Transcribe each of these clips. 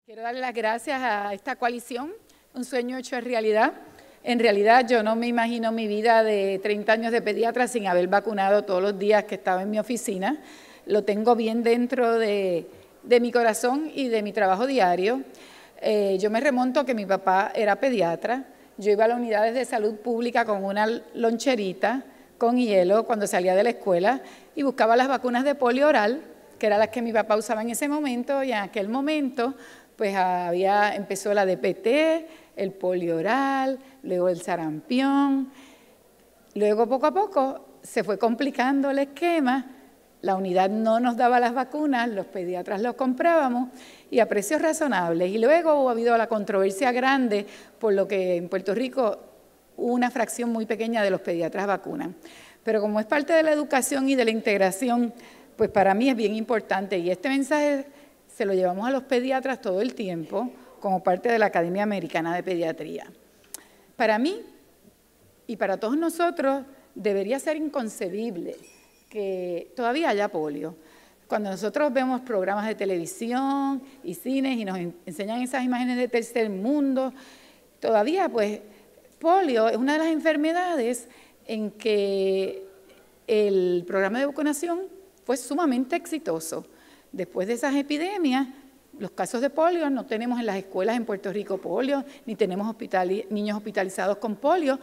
Quiero darle las gracias a esta coalición, un sueño hecho realidad. En realidad yo no me imagino mi vida de 30 años de pediatra sin haber vacunado todos los días que estaba en mi oficina. Lo tengo bien dentro de mi corazón y de mi trabajo diario. Yo me remonto a que mi papá era pediatra. Yo iba a las unidades de salud pública con una loncherita con hielo cuando salía de la escuela y buscaba las vacunas de polio oral, que eran las que mi papá usaba en ese momento, y en aquel momento pues empezó la DPT, el polio oral, luego el sarampión. Luego poco a poco se fue complicando el esquema, la unidad no nos daba las vacunas, los pediatras los comprábamos y a precios razonables. Y luego ha habido la controversia grande por lo que en Puerto Rico una fracción muy pequeña de los pediatras vacunan. Pero como es parte de la educación y de la integración, pues para mí es bien importante y este mensaje se lo llevamos a los pediatras todo el tiempo como parte de la Academia Americana de Pediatría. Para mí y para todos nosotros debería ser inconcebible que todavía haya polio. Cuando nosotros vemos programas de televisión y cines y nos enseñan esas imágenes de tercer mundo, todavía pues polio es una de las enfermedades en que el programa de vacunación fue sumamente exitoso. Después de esas epidemias, los casos de polio, no tenemos en las escuelas en Puerto Rico polio, ni tenemos niños hospitalizados con polio.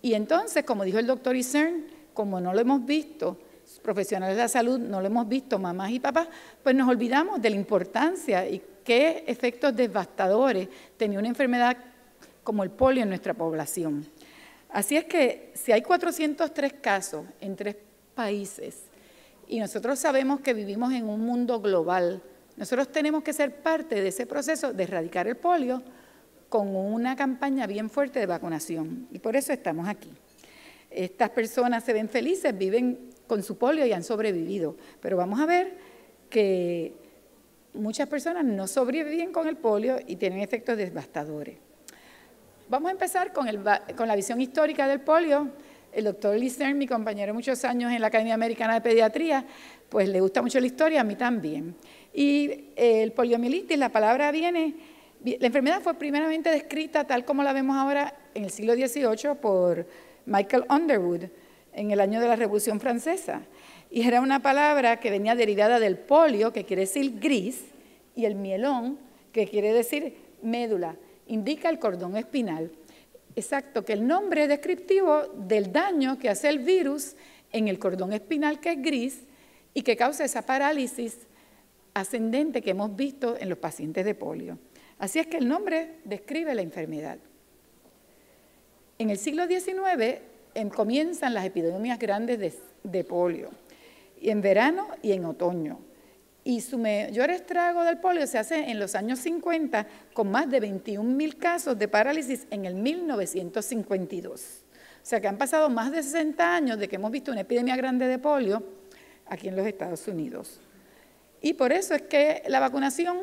Y entonces, como dijo el doctor Isern, como no lo hemos visto, profesionales de la salud, no lo hemos visto mamás y papás, pues nos olvidamos de la importancia y qué efectos devastadores tenía una enfermedad como el polio en nuestra población. Así es que si hay 403 casos en 3 países, y nosotros sabemos que vivimos en un mundo global, nosotros tenemos que ser parte de ese proceso de erradicar el polio con una campaña bien fuerte de vacunación. Y por eso estamos aquí. Estas personas se ven felices, viven con su polio y han sobrevivido. Pero vamos a ver que muchas personas no sobreviven con el polio y tienen efectos devastadores. Vamos a empezar con la visión histórica del polio. El doctor Isern, mi compañero muchos años en la Academia Americana de Pediatría, pues le gusta mucho la historia, a mí también. Y el poliomielitis, la palabra viene, la enfermedad fue primeramente descrita tal como la vemos ahora en el siglo XVIII por Michael Underwood, en el año de la Revolución Francesa. Y era una palabra que venía derivada del polio, que quiere decir gris, y el mielón, que quiere decir médula, indica el cordón espinal. Exacto, que el nombre es descriptivo del daño que hace el virus en el cordón espinal, que es gris, y que causa esa parálisis ascendente que hemos visto en los pacientes de polio. Así es que el nombre describe la enfermedad. En el siglo XIX comienzan las epidemias grandes de polio, y en verano y en otoño. Y su mayor estrago del polio se hace en los años 50, con más de 21,000 casos de parálisis en el 1952. O sea que han pasado más de 60 años de que hemos visto una epidemia grande de polio aquí en los Estados Unidos. Y por eso es que la vacunación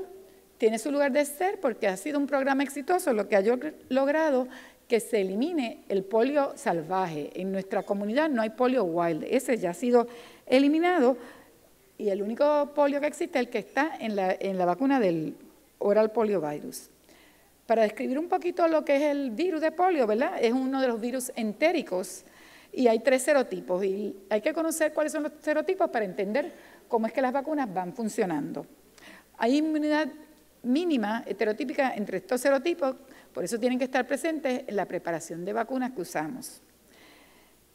tiene su lugar de ser, porque ha sido un programa exitoso, lo que ha logrado que se elimine el polio salvaje. En nuestra comunidad no hay polio wild, ese ya ha sido eliminado. Y el único polio que existe es el que está en la vacuna del oral poliovirus. Para describir un poquito lo que es el virus de polio, ¿verdad? Es uno de los virus entéricos y hay 3 serotipos. Y hay que conocer cuáles son los serotipos para entender cómo es que las vacunas van funcionando. Hay inmunidad mínima, heterotípica, entre estos serotipos, por eso tienen que estar presentes en la preparación de vacunas que usamos.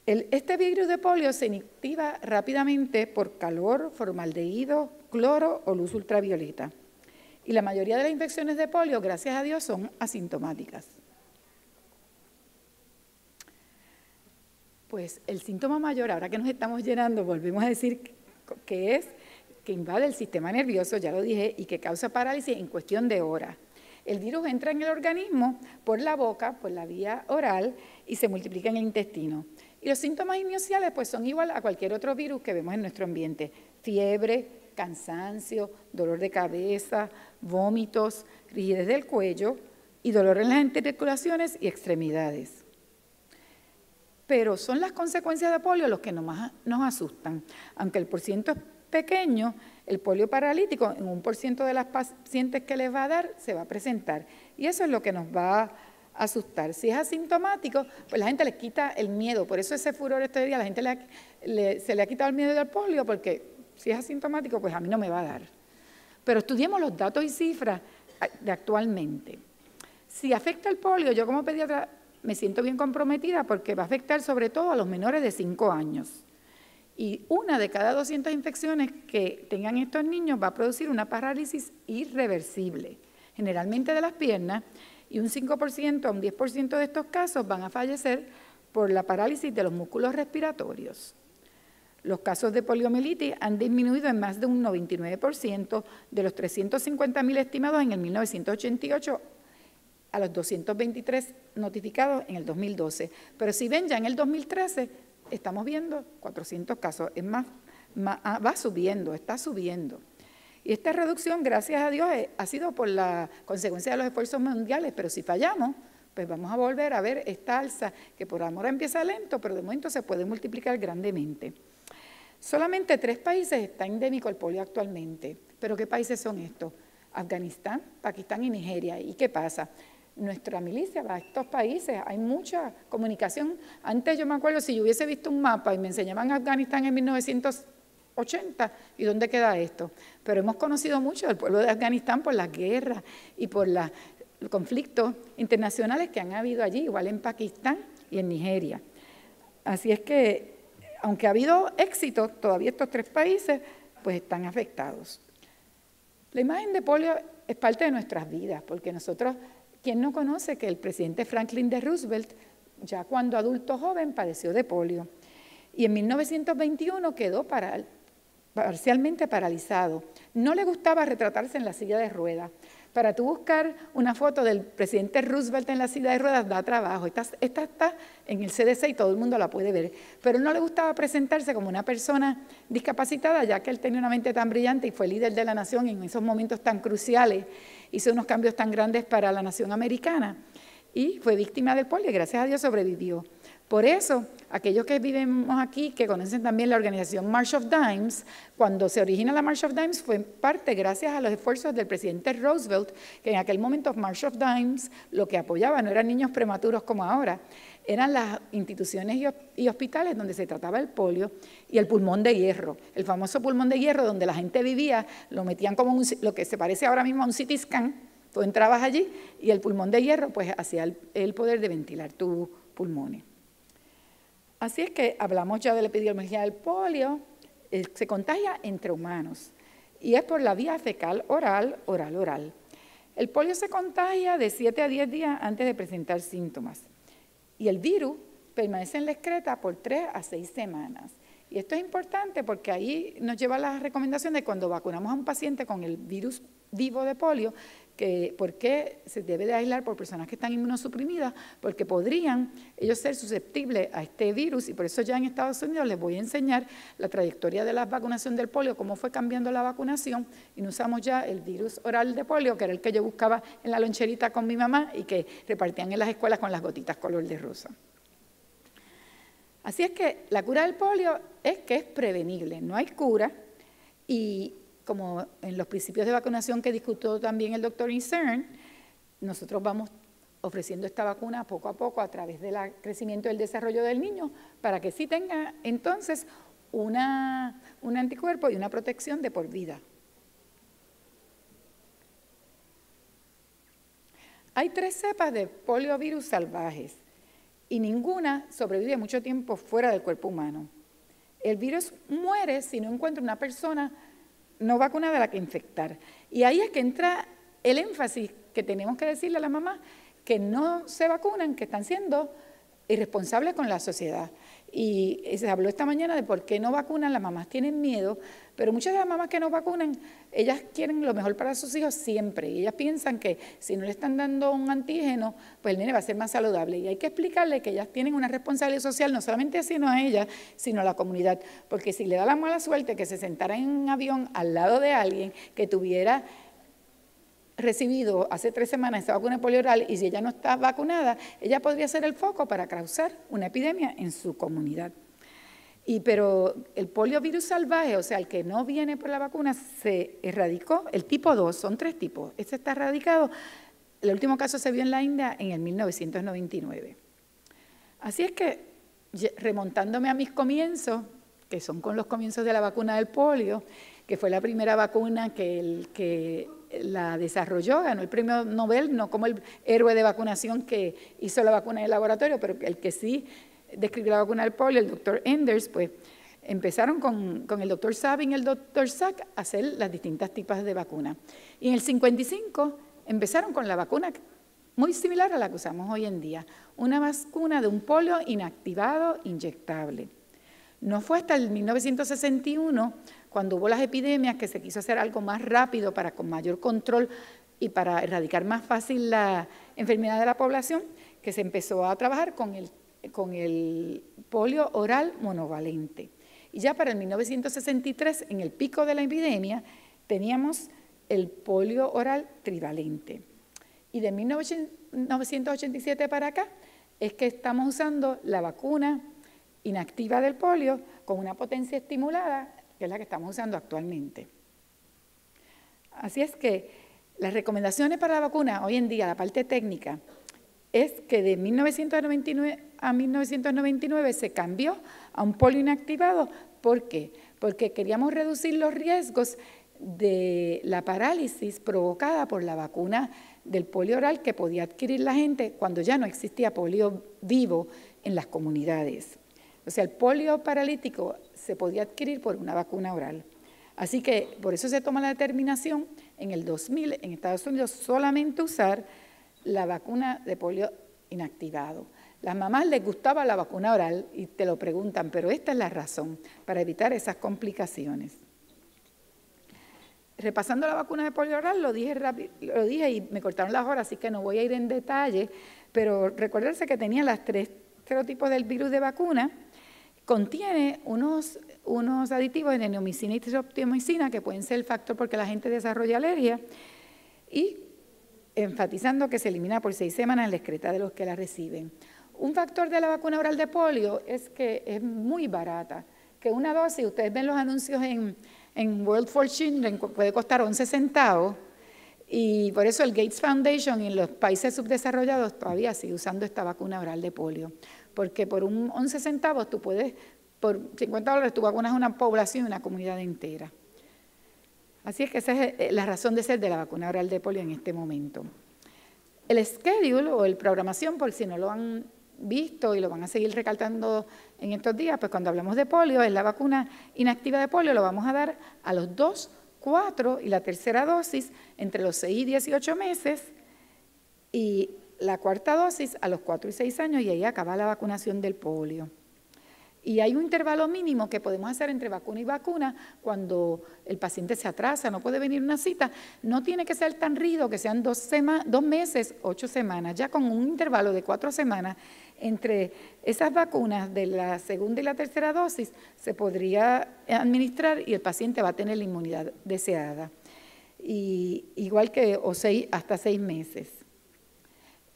Este virus de polio se inactiva rápidamente por calor, formaldehído, cloro o luz ultravioleta. Y la mayoría de las infecciones de polio, gracias a Dios, son asintomáticas. Pues el síntoma mayor, ahora que nos estamos llenando, volvemos a decir que es que invade el sistema nervioso, ya lo dije, y que causa parálisis en cuestión de horas. El virus entra en el organismo por la boca, por la vía oral, y se multiplica en el intestino. Y los síntomas iniciales pues son igual a cualquier otro virus que vemos en nuestro ambiente. Fiebre, cansancio, dolor de cabeza, vómitos, rigidez del cuello y dolor en las articulaciones y extremidades. Pero son las consecuencias de polio los que más nos asustan. Aunque el porciento es pequeño, El polio paralítico en 1% de las pacientes que les va a dar se va a presentar. Y eso es lo que nos va a asustar. Si es asintomático, pues la gente le quita el miedo. Por eso ese furor este día, la gente se le ha quitado el miedo del polio, porque si es asintomático, pues a mí no me va a dar. Pero estudiemos los datos y cifras de actualmente. Si afecta el polio, yo como pediatra me siento bien comprometida porque va a afectar sobre todo a los menores de 5 años. Y 1 de cada 200 infecciones que tengan estos niños va a producir una parálisis irreversible, generalmente de las piernas, y un 5% a un 10% de estos casos van a fallecer por la parálisis de los músculos respiratorios. Los casos de poliomielitis han disminuido en más de un 99% de los 350.000 estimados en el 1988 a los 223 notificados en el 2012. Pero si ven, ya en el 2013 estamos viendo 400 casos. Es más, va subiendo, está subiendo. Y esta reducción, gracias a Dios, ha sido por la consecuencia de los esfuerzos mundiales, pero si fallamos, pues vamos a volver a ver esta alza, que por ahora empieza lento, pero de momento se puede multiplicar grandemente. Solamente 3 países está endémico el polio actualmente. ¿Pero qué países son estos? Afganistán, Pakistán y Nigeria. ¿Y qué pasa? Nuestra milicia va a estos países, hay mucha comunicación. Antes yo me acuerdo, si yo hubiese visto un mapa y me enseñaban Afganistán en 1980, ¿y dónde queda esto? Pero hemos conocido mucho del pueblo de Afganistán por las guerras y por los conflictos internacionales que han habido allí, igual en Pakistán y en Nigeria. Así es que, aunque ha habido éxito, todavía estos 3 países pues están afectados. La imagen de polio es parte de nuestras vidas, porque nosotros, ¿quién no conoce que el presidente Franklin D. Roosevelt, ya cuando adulto joven, padeció de polio? Y en 1921 quedó parcialmente paralizado. No le gustaba retratarse en la silla de ruedas. Para tú buscar una foto del presidente Roosevelt en la silla de ruedas da trabajo. Esta está en el CDC y todo el mundo la puede ver. Pero no le gustaba presentarse como una persona discapacitada, ya que él tenía una mente tan brillante y fue líder de la nación en esos momentos tan cruciales. Hizo unos cambios tan grandes para la nación americana. Y fue víctima del polio y gracias a Dios sobrevivió. Por eso, aquellos que vivimos aquí, que conocen también la organización March of Dimes, cuando se origina la March of Dimes fue en parte gracias a los esfuerzos del presidente Roosevelt, que en aquel momento March of Dimes lo que apoyaba no eran niños prematuros como ahora, eran las instituciones y hospitales donde se trataba el polio y el pulmón de hierro, el famoso pulmón de hierro donde la gente vivía, lo metían como lo que se parece ahora mismo a un CT scan, tú entrabas allí y el pulmón de hierro pues hacía el poder de ventilar tus pulmones. Así es que hablamos ya de la epidemiología del polio, se contagia entre humanos y es por la vía fecal oral. El polio se contagia de 7 a 10 días antes de presentar síntomas y el virus permanece en la excreta por 3 a 6 semanas. Y esto es importante porque ahí nos lleva a la recomendación de cuando vacunamos a un paciente con el virus vivo de polio, que por qué se debe de aislar por personas que están inmunosuprimidas, porque podrían ellos ser susceptibles a este virus y por eso ya en Estados Unidos les voy a enseñar la trayectoria de la vacunación del polio, cómo fue cambiando la vacunación y no usamos ya el virus oral de polio, que era el que yo buscaba en la loncherita con mi mamá y que repartían en las escuelas con las gotitas color de rosa. Así es que la cura del polio es que es prevenible, no hay cura y como en los principios de vacunación que discutió también el doctor Incern, nosotros vamos ofreciendo esta vacuna poco a poco a través del crecimiento y el desarrollo del niño para que sí tenga entonces un anticuerpo y una protección de por vida. Hay 3 cepas de poliovirus salvajes y ninguna sobrevive mucho tiempo fuera del cuerpo humano. El virus muere si no encuentra una persona no vacunada a la que infectar. Y ahí es que entra el énfasis que tenemos que decirle a la mamá que no se vacunan, que están siendo irresponsables con la sociedad. Y se habló esta mañana de por qué no vacunan, las mamás tienen miedo, pero muchas de las mamás que no vacunan, ellas quieren lo mejor para sus hijos siempre, y ellas piensan que si no le están dando un antígeno, pues el nene va a ser más saludable. Y hay que explicarle que ellas tienen una responsabilidad social, no solamente sino a ellas, sino a la comunidad, porque si le da la mala suerte que se sentara en un avión al lado de alguien que tuviera recibido hace 3 semanas esta vacuna de polio oral y si ella no está vacunada, ella podría ser el foco para causar una epidemia en su comunidad. Pero el poliovirus salvaje, o sea, el que no viene por la vacuna, se erradicó. El tipo 2, son 3 tipos. Este está erradicado. El último caso se vio en la India en el 1999. Así es que, remontándome a mis comienzos, que son con los comienzos de la vacuna del polio, que fue la primera vacuna que la desarrolló, ganó el premio Nobel, no como el héroe de vacunación que hizo la vacuna en el laboratorio, pero el que sí describió la vacuna del polio, el doctor Enders, pues empezaron con el doctor Sabin y el doctor Sack a hacer las distintas tipos de vacunas. Y en el 55 empezaron con la vacuna muy similar a la que usamos hoy en día, una vacuna de un polio inactivado inyectable. No fue hasta el 1961, cuando hubo las epidemias, que se quiso hacer algo más rápido con mayor control y para erradicar más fácil la enfermedad de la población, que se empezó a trabajar con el polio oral monovalente. Y ya para el 1963, en el pico de la epidemia, teníamos el polio oral trivalente. Y de 1987 para acá es que estamos usando la vacuna inactiva del polio con una potencia estimulada, que es la que estamos usando actualmente. Así es que las recomendaciones para la vacuna hoy en día, la parte técnica, es que de 1999 a 1999 se cambió a un polio inactivado. ¿Por qué? Porque queríamos reducir los riesgos de la parálisis provocada por la vacuna del polio oral que podía adquirir la gente cuando ya no existía polio vivo en las comunidades. O sea, el polio paralítico se podía adquirir por una vacuna oral. Así que por eso se toma la determinación en el 2000 en Estados Unidos solamente usar la vacuna de polio inactivado. Las mamás les gustaba la vacuna oral y te lo preguntan, pero esta es la razón para evitar esas complicaciones. Repasando la vacuna de polio oral, lo dije y me cortaron las horas, así que no voy a ir en detalle, pero recordarse que tenía las 3 serotipos del virus de vacuna. Contiene unos aditivos de neomicina y streptomicina que pueden ser el factor porque la gente desarrolla alergia, y enfatizando que se elimina por 6 semanas en la excreta de los que la reciben. Un factor de la vacuna oral de polio es que es muy barata, que una dosis, ustedes ven los anuncios en World for Children, puede costar 11 centavos, y por eso el Gates Foundation en los países subdesarrollados todavía sigue usando esta vacuna oral de polio, porque por 11 centavos tú puedes, por $50 tú vacunas a una población, una comunidad entera. Así es que esa es la razón de ser de la vacuna oral de polio en este momento. El schedule o el programación, por si no lo han visto y lo van a seguir recalcando en estos días, pues cuando hablamos de polio, es la vacuna inactiva de polio, lo vamos a dar a los 2, 4 y la tercera dosis entre los 6 y 18 meses y la cuarta dosis a los 4 y 6 años, y ahí acaba la vacunación del polio. Y hay un intervalo mínimo que podemos hacer entre vacuna y vacuna cuando el paciente se atrasa, no puede venir a una cita. No tiene que ser tan rígido que sean 2 meses, 8 semanas. Ya con un intervalo de 4 semanas entre esas vacunas de la segunda y la tercera dosis se podría administrar y el paciente va a tener la inmunidad deseada. Y igual que hasta 6 meses.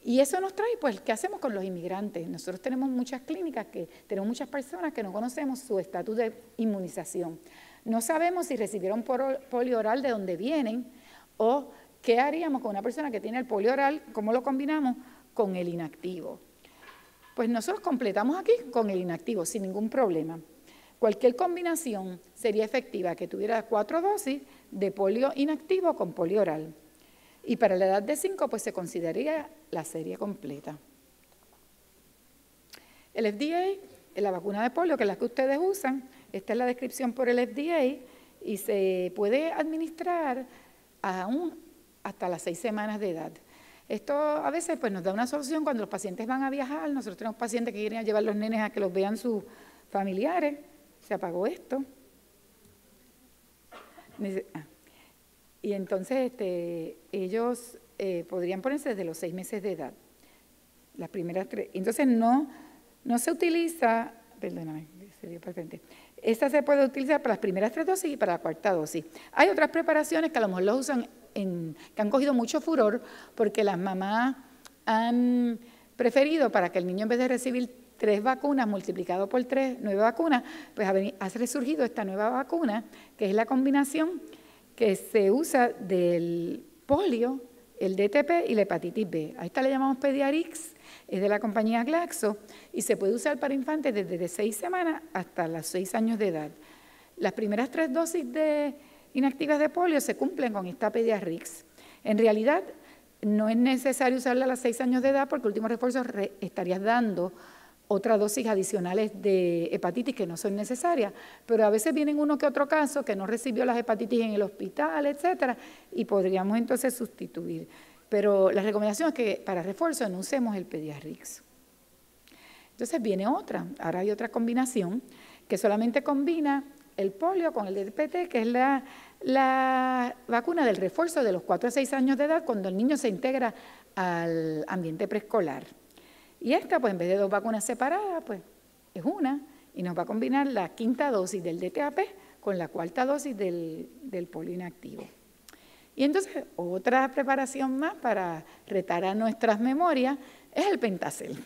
Y eso nos trae, pues, ¿qué hacemos con los inmigrantes? Nosotros tenemos muchas clínicas, tenemos muchas personas que no conocemos su estatus de inmunización. No sabemos si recibieron polio oral de dónde vienen o qué haríamos con una persona que tiene el polio oral, cómo lo combinamos con el inactivo. Pues nosotros completamos aquí con el inactivo sin ningún problema. Cualquier combinación sería efectiva que tuviera 4 dosis de polio inactivo con polio oral. Y para la edad de 5, pues se consideraría la serie completa. El FDA, la vacuna de polio, que es la que ustedes usan, esta es la descripción por el FDA, y se puede administrar aún hasta las 6 semanas de edad. Esto a veces pues, nos da una solución cuando los pacientes van a viajar. Nosotros tenemos pacientes que quieren llevar a los nenes a que los vean sus familiares. Se apagó esto. Y entonces ellos podrían ponerse desde los 6 meses de edad, las primeras 3. Entonces no se utiliza, perdóname, se dio para el frente. Esta se puede utilizar para las primeras 3 dosis y para la cuarta dosis. Hay otras preparaciones que a lo mejor los usan, que han cogido mucho furor porque las mamás han preferido para que el niño en vez de recibir 3 vacunas multiplicado por 3, 9 vacunas, pues ha resurgido esta nueva vacuna, que es la combinación que se usa del polio, el DTP y la hepatitis B. A esta le llamamos Pediarix, es de la compañía Glaxo, y se puede usar para infantes desde 6 semanas hasta los 6 años de edad. Las primeras 3 dosis inactivas de polio se cumplen con esta Pediarix. En realidad, no es necesario usarla a los 6 años de edad porque último refuerzo estarías dando otras dosis adicionales de hepatitis que no son necesarias, pero a veces viene uno que otro caso que no recibió las hepatitis en el hospital, etcétera, y podríamos entonces sustituir. Pero la recomendación es que para refuerzo no usemos el Pediarix. Entonces viene otra, ahora hay otra combinación que solamente combina el polio con el DPT, que es la vacuna del refuerzo de los 4 a 6 años de edad cuando el niño se integra al ambiente preescolar. Y esta, pues en vez de 2 vacunas separadas, pues es una, y nos va a combinar la 5ª dosis del DTaP con la 4ª dosis del polio inactivo. Y entonces, otra preparación más para retar a nuestras memorias es el Pentacel.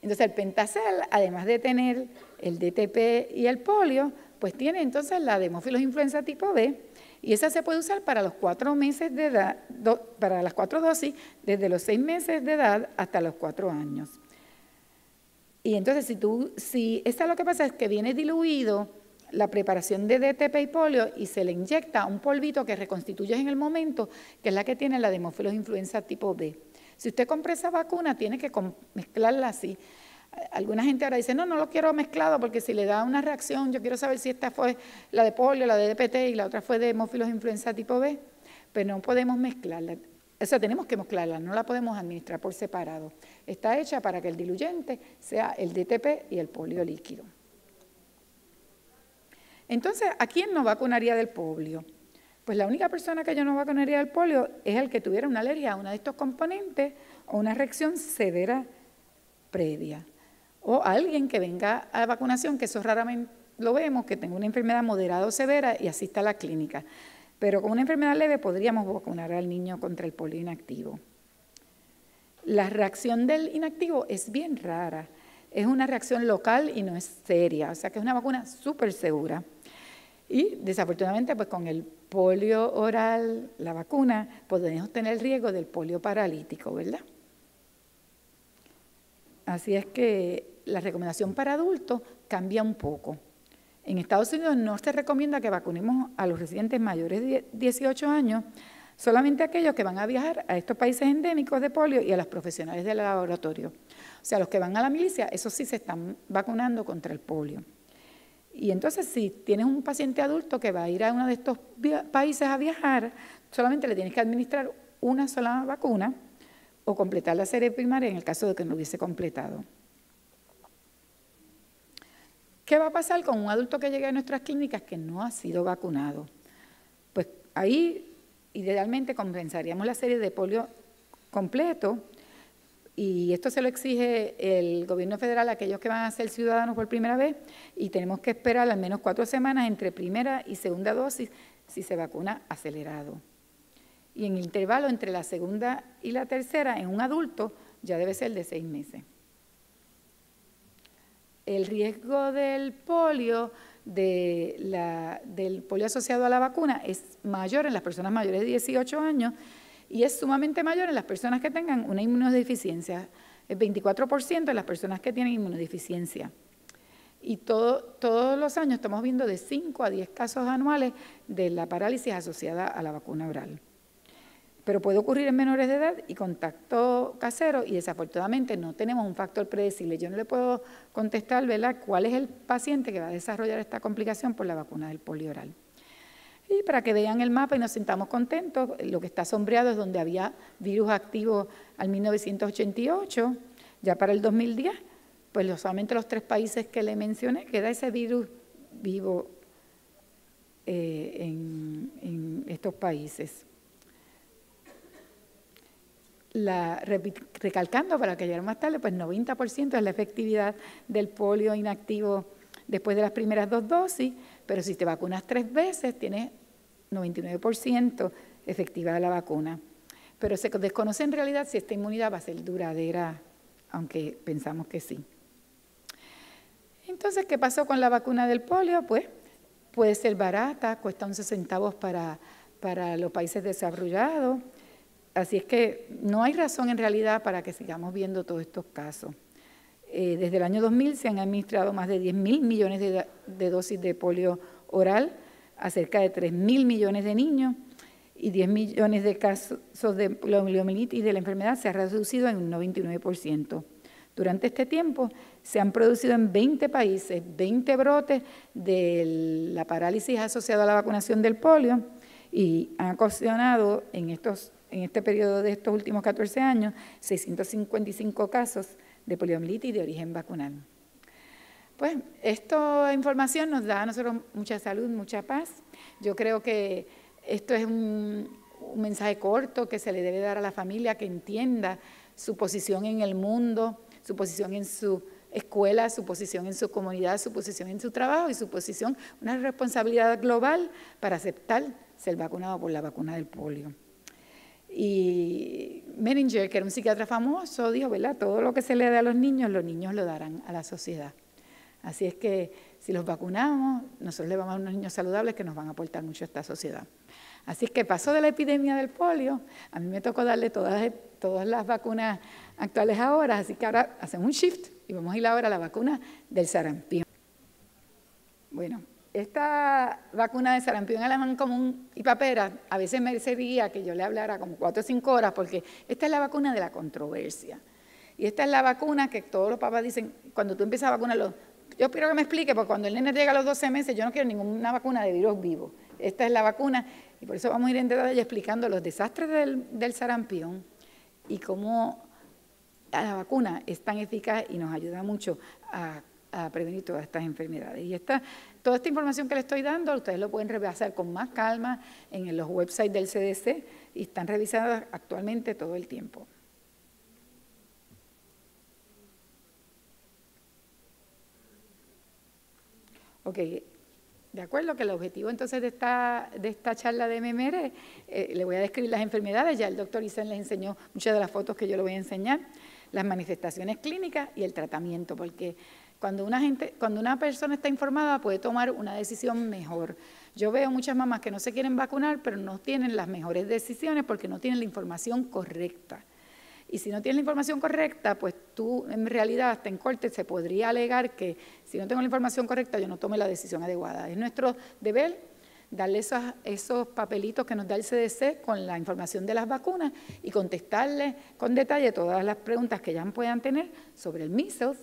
Entonces, el Pentacel, además de tener el DTP y el polio, pues tiene entonces la de hemófilos influenza tipo B, y esa se puede usar para los 4 meses de edad, para las 4 dosis, desde los 6 meses de edad hasta los 4 años. Y entonces, si esta lo que pasa es que viene diluido la preparación de DTP y polio y se le inyecta un polvito que reconstituye en el momento, que es la que tiene la de hemófilos influenza tipo B. Si usted compra esa vacuna, tiene que mezclarla así. Alguna gente ahora dice, no lo quiero mezclado porque si le da una reacción, yo quiero saber si esta fue la de polio, la de DPT y la otra fue de hemófilos influenza tipo B, pero no podemos mezclarla. O sea, tenemos que mezclarla, no la podemos administrar por separado. Está hecha para que el diluyente sea el DTP y el polio líquido. Entonces, ¿a quién no vacunaría del polio? Pues la única persona que yo no vacunaría del polio es el que tuviera una alergia a uno de estos componentes o una reacción severa previa. O alguien que venga a la vacunación, que eso raramente lo vemos, que tenga una enfermedad moderada o severa y asista a la clínica. Pero con una enfermedad leve podríamos vacunar al niño contra el polio inactivo. La reacción del inactivo es bien rara. Es una reacción local y no es seria. O sea que es una vacuna súper segura. Y desafortunadamente, pues con el polio oral, la vacuna, podemos tener el riesgo del polio paralítico, ¿verdad? Así es que la recomendación para adultos cambia un poco. En Estados Unidos no se recomienda que vacunemos a los residentes mayores de 18 años, solamente aquellos que van a viajar a estos países endémicos de polio y a los profesionales del laboratorio. O sea, los que van a la milicia, esos sí se están vacunando contra el polio. Y entonces, si tienes un paciente adulto que va a ir a uno de estos países a viajar, solamente le tienes que administrar una sola vacuna o completar la serie primaria en el caso de que no hubiese completado. ¿Qué va a pasar con un adulto que llegue a nuestras clínicas que no ha sido vacunado? Pues ahí idealmente compensaríamos la serie de polio completo, y esto se lo exige el gobierno federal a aquellos que van a ser ciudadanos por primera vez, y tenemos que esperar al menos 4 semanas entre primera y segunda dosis si se vacuna acelerado. Y en el intervalo entre la segunda y la tercera en un adulto ya debe ser de 6 meses. El riesgo del polio, del polio asociado a la vacuna, es mayor en las personas mayores de 18 años y es sumamente mayor en las personas que tengan una inmunodeficiencia. El 24% de las personas que tienen inmunodeficiencia. Y todos los años estamos viendo de 5 a 10 casos anuales de la parálisis asociada a la vacuna oral. Pero puede ocurrir en menores de edad y contacto casero, y desafortunadamente no tenemos un factor predecible. Yo no le puedo contestar, ¿verdad?, cuál es el paciente que va a desarrollar esta complicación por la vacuna del polio oral. Y para que vean el mapa y nos sintamos contentos, lo que está sombreado es donde había virus activo al 1988, ya para el 2010, pues solamente los 3 países que le mencioné, queda ese virus vivo en estos países. Recalcando para que llegara más tarde, pues 90% es la efectividad del polio inactivo después de las primeras 2 dosis, pero si te vacunas 3 veces, tienes 99% efectiva de la vacuna. Pero se desconoce en realidad si esta inmunidad va a ser duradera, aunque pensamos que sí. Entonces, ¿qué pasó con la vacuna del polio? Pues puede ser barata, cuesta 11 centavos para los países desarrollados. Así es que no hay razón en realidad para que sigamos viendo todos estos casos. Desde el año 2000 se han administrado más de 10.000 millones de dosis de polio oral a cerca de 3.000 millones de niños y 10 millones de casos de poliomielitis de la enfermedad se ha reducido en un 99%. Durante este tiempo se han producido en 20 países 20 brotes de la parálisis asociada a la vacunación del polio y han ocasionado en este periodo de estos últimos 14 años 655 casos de poliomielitis de origen vacunal. Pues esta información nos da a nosotros mucha salud, mucha paz. Yo creo que esto es un mensaje corto que se le debe dar a la familia, que entienda su posición en el mundo, su posición en su escuela, su posición en su comunidad, su posición en su trabajo y su posición, una responsabilidad global para aceptar ser vacunado por la vacuna del polio. Y Menninger, que era un psiquiatra famoso, dijo, ¿verdad? Todo lo que se le da a los niños lo darán a la sociedad. Así es que si los vacunamos, nosotros le vamos a unos niños saludables que nos van a aportar mucho a esta sociedad. Así es que pasó de la epidemia del polio, a mí me tocó darle todas las vacunas actuales ahora, así que ahora hacemos un shift y vamos a ir ahora a la vacuna del sarampión. Bueno, esta vacuna de sarampión alemán común y papera, a veces me serviría que yo le hablara como 4 o 5 horas, porque esta es la vacuna de la controversia. Y esta es la vacuna que todos los papás dicen, cuando tú empiezas a vacunarlo, yo quiero que me explique, porque cuando el nene llega a los 12 meses, yo no quiero ninguna vacuna de virus vivo. Esta es la vacuna, y por eso vamos a ir en detalle explicando los desastres del sarampión y cómo la vacuna es tan eficaz y nos ayuda mucho a prevenir todas estas enfermedades. Y toda esta información que les estoy dando, ustedes lo pueden repasar con más calma en los websites del CDC y están revisadas actualmente todo el tiempo. Ok, de acuerdo que el objetivo entonces de esta charla de MMR, le voy a describir las enfermedades, ya el doctor Isen les enseñó muchas de las fotos que yo le voy a enseñar, las manifestaciones clínicas y el tratamiento, porque cuando una persona está informada puede tomar una decisión mejor. Yo veo muchas mamás que no se quieren vacunar, pero no tienen las mejores decisiones porque no tienen la información correcta. Y si no tienes la información correcta, pues tú en realidad hasta en corte se podría alegar que si no tengo la información correcta yo no tome la decisión adecuada. Es nuestro deber darle esos papelitos que nos da el CDC con la información de las vacunas y contestarle con detalle todas las preguntas que ya puedan tener sobre el measles,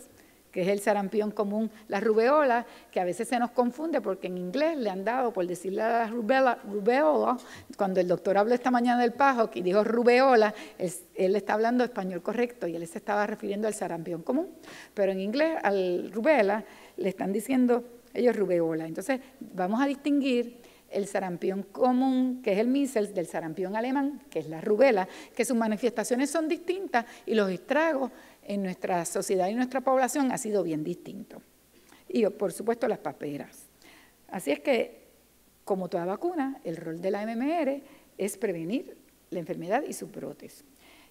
que es el sarampión común, la rubeola, que a veces se nos confunde porque en inglés le han dado, por decirle a la rubeola, cuando el doctor habló esta mañana del PAHOC y dijo rubeola, él está hablando español correcto y él se estaba refiriendo al sarampión común, pero en inglés al rubela le están diciendo ellos rubeola. Entonces vamos a distinguir el sarampión común, que es el measles, del sarampión alemán, que es la rubela, que sus manifestaciones son distintas y los estragos en nuestra sociedad y nuestra población ha sido bien distinto. Y por supuesto las paperas. Así es que, como toda vacuna, el rol de la MMR es prevenir la enfermedad y sus brotes.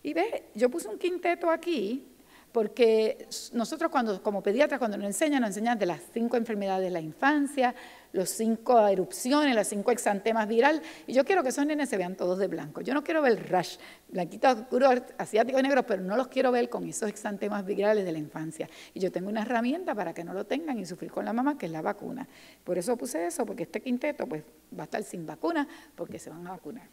Y ve, yo puse un quinteto aquí porque nosotros como pediatras cuando nos enseñan de las 5 enfermedades de la infancia, los 5 erupciones, los 5 exantemas viral, y yo quiero que esos nenes se vean todos de blanco. Yo no quiero ver rash, blanquito, oscuro, asiático y negro, pero no los quiero ver con esos exantemas virales de la infancia. Y yo tengo una herramienta para que no lo tengan y sufrir con la mamá, que es la vacuna. Por eso puse eso, porque este quinteto pues, va a estar sin vacuna, porque se van a vacunar.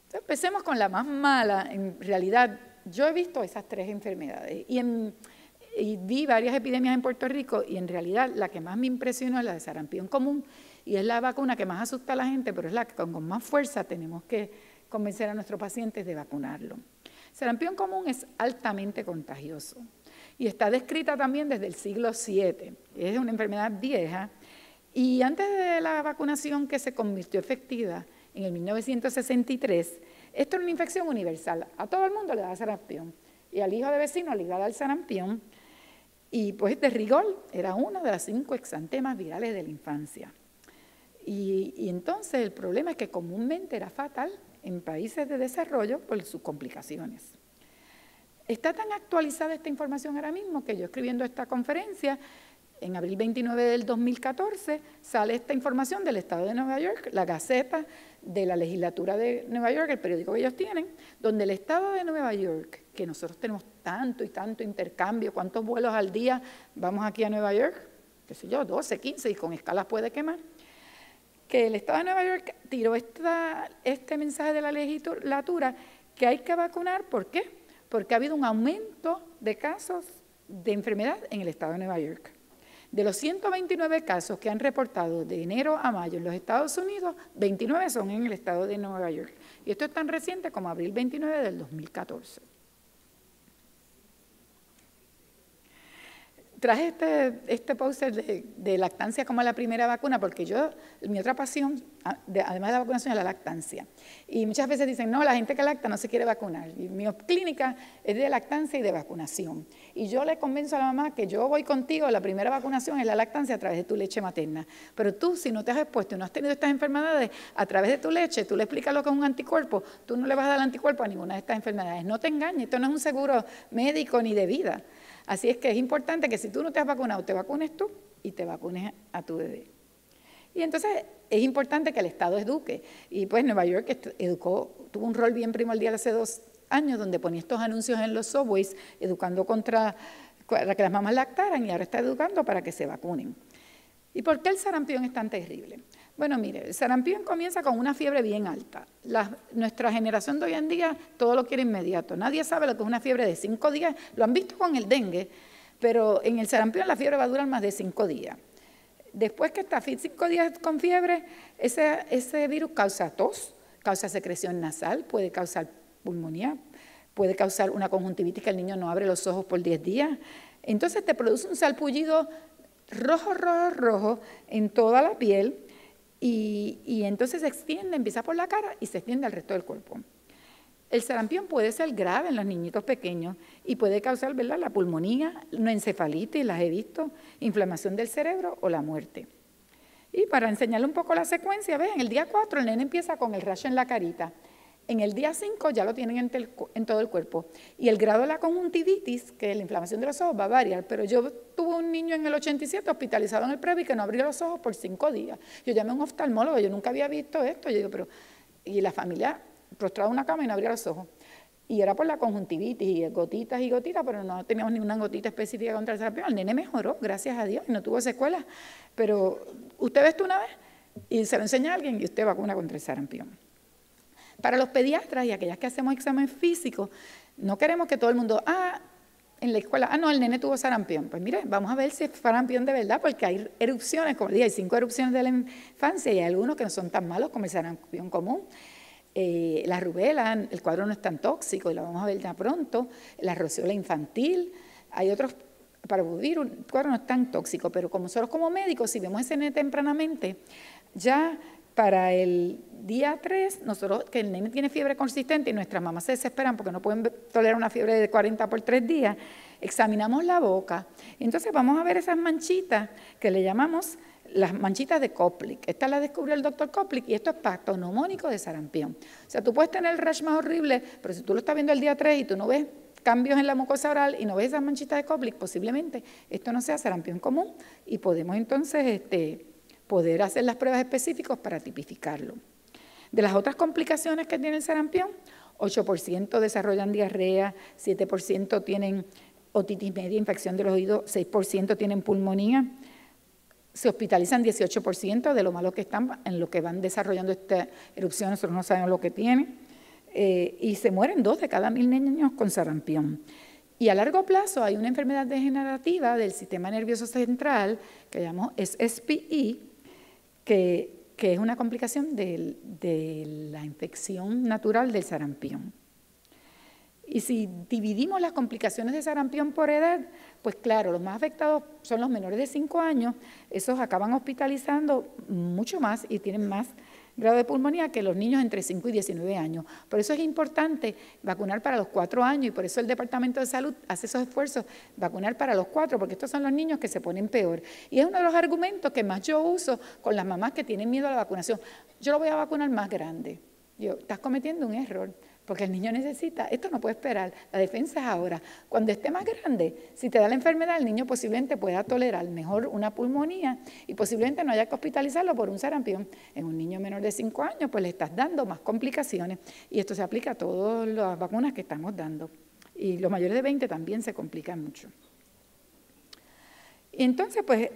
Entonces empecemos con la más mala, en realidad. Yo he visto esas 3 enfermedades y vi varias epidemias en Puerto Rico y en realidad la que más me impresionó es la de sarampión común y es la vacuna que más asusta a la gente, pero es la que con más fuerza tenemos que convencer a nuestros pacientes de vacunarlo. Sarampión común es altamente contagioso y está descrita también desde el siglo VII. Es una enfermedad vieja y antes de la vacunación que se convirtió efectiva en el 1963, esto era una infección universal. A todo el mundo le daba sarampión. Y al hijo de vecino le iba a dar sarampión. Y pues de rigor era una de las 5 exantemas virales de la infancia. Y entonces el problema es que comúnmente era fatal en países de desarrollo por sus complicaciones. Está tan actualizada esta información ahora mismo que yo escribiendo esta conferencia En abril 29 del 2014 sale esta información del Estado de Nueva York, la Gaceta de la Legislatura de Nueva York, el periódico que ellos tienen, donde el Estado de Nueva York, que nosotros tenemos tanto y tanto intercambio, ¿cuántos vuelos al día vamos aquí a Nueva York? Qué sé yo, 12, 15, y con escalas puede quemar. Que el Estado de Nueva York tiró este mensaje de la legislatura que hay que vacunar. ¿Por qué? Porque ha habido un aumento de casos de enfermedad en el Estado de Nueva York. De los 129 casos que han reportado de enero a mayo en los Estados Unidos, 29 son en el Estado de Nueva York. Y esto es tan reciente como abril 29 del 2014. Traje este póster de lactancia como la primera vacuna porque mi otra pasión, además de la vacunación, es la lactancia. Y muchas veces dicen, no, la gente que lacta no se quiere vacunar. Y mi clínica es de lactancia y de vacunación. Y yo le convenzo a la mamá que yo voy contigo, la primera vacunación es la lactancia a través de tu leche materna. Pero tú, si no te has expuesto y no has tenido estas enfermedades, a través de tu leche, tú le explicas lo que es un anticuerpo, tú no le vas a dar anticuerpo a ninguna de estas enfermedades. No te engañes, esto no es un seguro médico ni de vida. Así es que es importante que si tú no te has vacunado, te vacunes tú y te vacunes a tu bebé. Y entonces es importante que el Estado eduque. Y pues Nueva York tuvo un rol bien primordial hace 2 años, donde ponía estos anuncios en los subways, educando para que las mamás lactaran, y ahora está educando para que se vacunen. ¿Y por qué el sarampión es tan terrible? Bueno, mire, el sarampión comienza con una fiebre bien alta. Nuestra generación de hoy en día todo lo quiere inmediato. Nadie sabe lo que es una fiebre de 5 días. Lo han visto con el dengue, pero en el sarampión la fiebre va a durar más de 5 días. Después que está 5 días con fiebre, ese virus causa tos, causa secreción nasal, puede causar pulmonía, puede causar una conjuntivitis que el niño no abre los ojos por 10 días. Entonces te produce un salpullido rojo en toda la piel. Y entonces se extiende, empieza por la cara y se extiende al resto del cuerpo. El sarampión puede ser grave en los niñitos pequeños y puede causar, ¿verdad?, la pulmonía, una encefalitis, las he visto, inflamación del cerebro o la muerte. Y para enseñarle un poco la secuencia, ¿ven? En el día 4 el nene empieza con el rayo en la carita. En el día 5 ya lo tienen en todo el cuerpo. Y el grado de la conjuntivitis, que es la inflamación de los ojos, va a variar. Pero yo tuve un niño en el 87 hospitalizado en el Previ que no abrió los ojos por 5 días. Yo llamé a un oftalmólogo, yo nunca había visto esto. Yo digo, y la familia prostrada en una cama y no abría los ojos. Y era por la conjuntivitis y gotitas, pero no teníamos ninguna gotita específica contra el sarampión. El nene mejoró, gracias a Dios, y no tuvo secuelas. Pero usted ve esto una vez y se lo enseña a alguien y usted vacuna contra el sarampión. Para los pediatras y aquellas que hacemos examen físico, no queremos que todo el mundo, en la escuela, no, el nene tuvo sarampión. Pues mire, vamos a ver si es sarampión de verdad, porque hay erupciones, como dije, hay 5 erupciones de la infancia y hay algunos que no son tan malos como el sarampión común. La rubela, el cuadro no es tan tóxico y lo vamos a ver ya pronto. La roceola infantil, hay otros parvovirus, el cuadro no es tan tóxico, pero como nosotros como médicos, si vemos ese nene tempranamente, ya para el día 3, nosotros, que el nene tiene fiebre consistente y nuestras mamás se desesperan porque no pueden tolerar una fiebre de 40 por 3 días, examinamos la boca. Entonces vamos a ver esas manchitas que le llamamos las manchitas de Koplik. Esta la descubrió el doctor Koplik y esto es patognomónico de sarampión. O sea, tú puedes tener el rash más horrible, pero si tú lo estás viendo el día 3 y tú no ves cambios en la mucosa oral y no ves esas manchitas de Koplik, posiblemente esto no sea sarampión común y podemos entonces poder hacer las pruebas específicas para tipificarlo. De las otras complicaciones que tiene el sarampión, 8% desarrollan diarrea, 7% tienen otitis media, infección de los oídos, 6% tienen pulmonía, se hospitalizan 18% de lo malo que están, en lo que van desarrollando esta erupción, nosotros no sabemos lo que tienen, y se mueren 2 de cada 1000 niños con sarampión. Y a largo plazo hay una enfermedad degenerativa del sistema nervioso central, que llamamos SPE, que es una complicación de la infección natural del sarampión. Y si dividimos las complicaciones de sarampión por edad, pues claro, los más afectados son los menores de 5 años, esos acaban hospitalizando mucho más y tienen más grado de pulmonía que los niños entre 5 y 19 años. Por eso es importante vacunar para los 4 años y por eso el Departamento de Salud hace esos esfuerzos, vacunar para los 4, porque estos son los niños que se ponen peor. Y es uno de los argumentos que más yo uso con las mamás que tienen miedo a la vacunación. Yo lo voy a vacunar más grande. Estás cometiendo un error. porque el niño necesita, esto no puede esperar, la defensa es ahora. Cuando esté más grande, si te da la enfermedad, el niño posiblemente pueda tolerar mejor una pulmonía y posiblemente no haya que hospitalizarlo por un sarampión. En un niño menor de 5 años, pues le estás dando más complicaciones y esto se aplica a todas las vacunas que estamos dando. Y los mayores de 20 también se complican mucho. Y entonces, pues,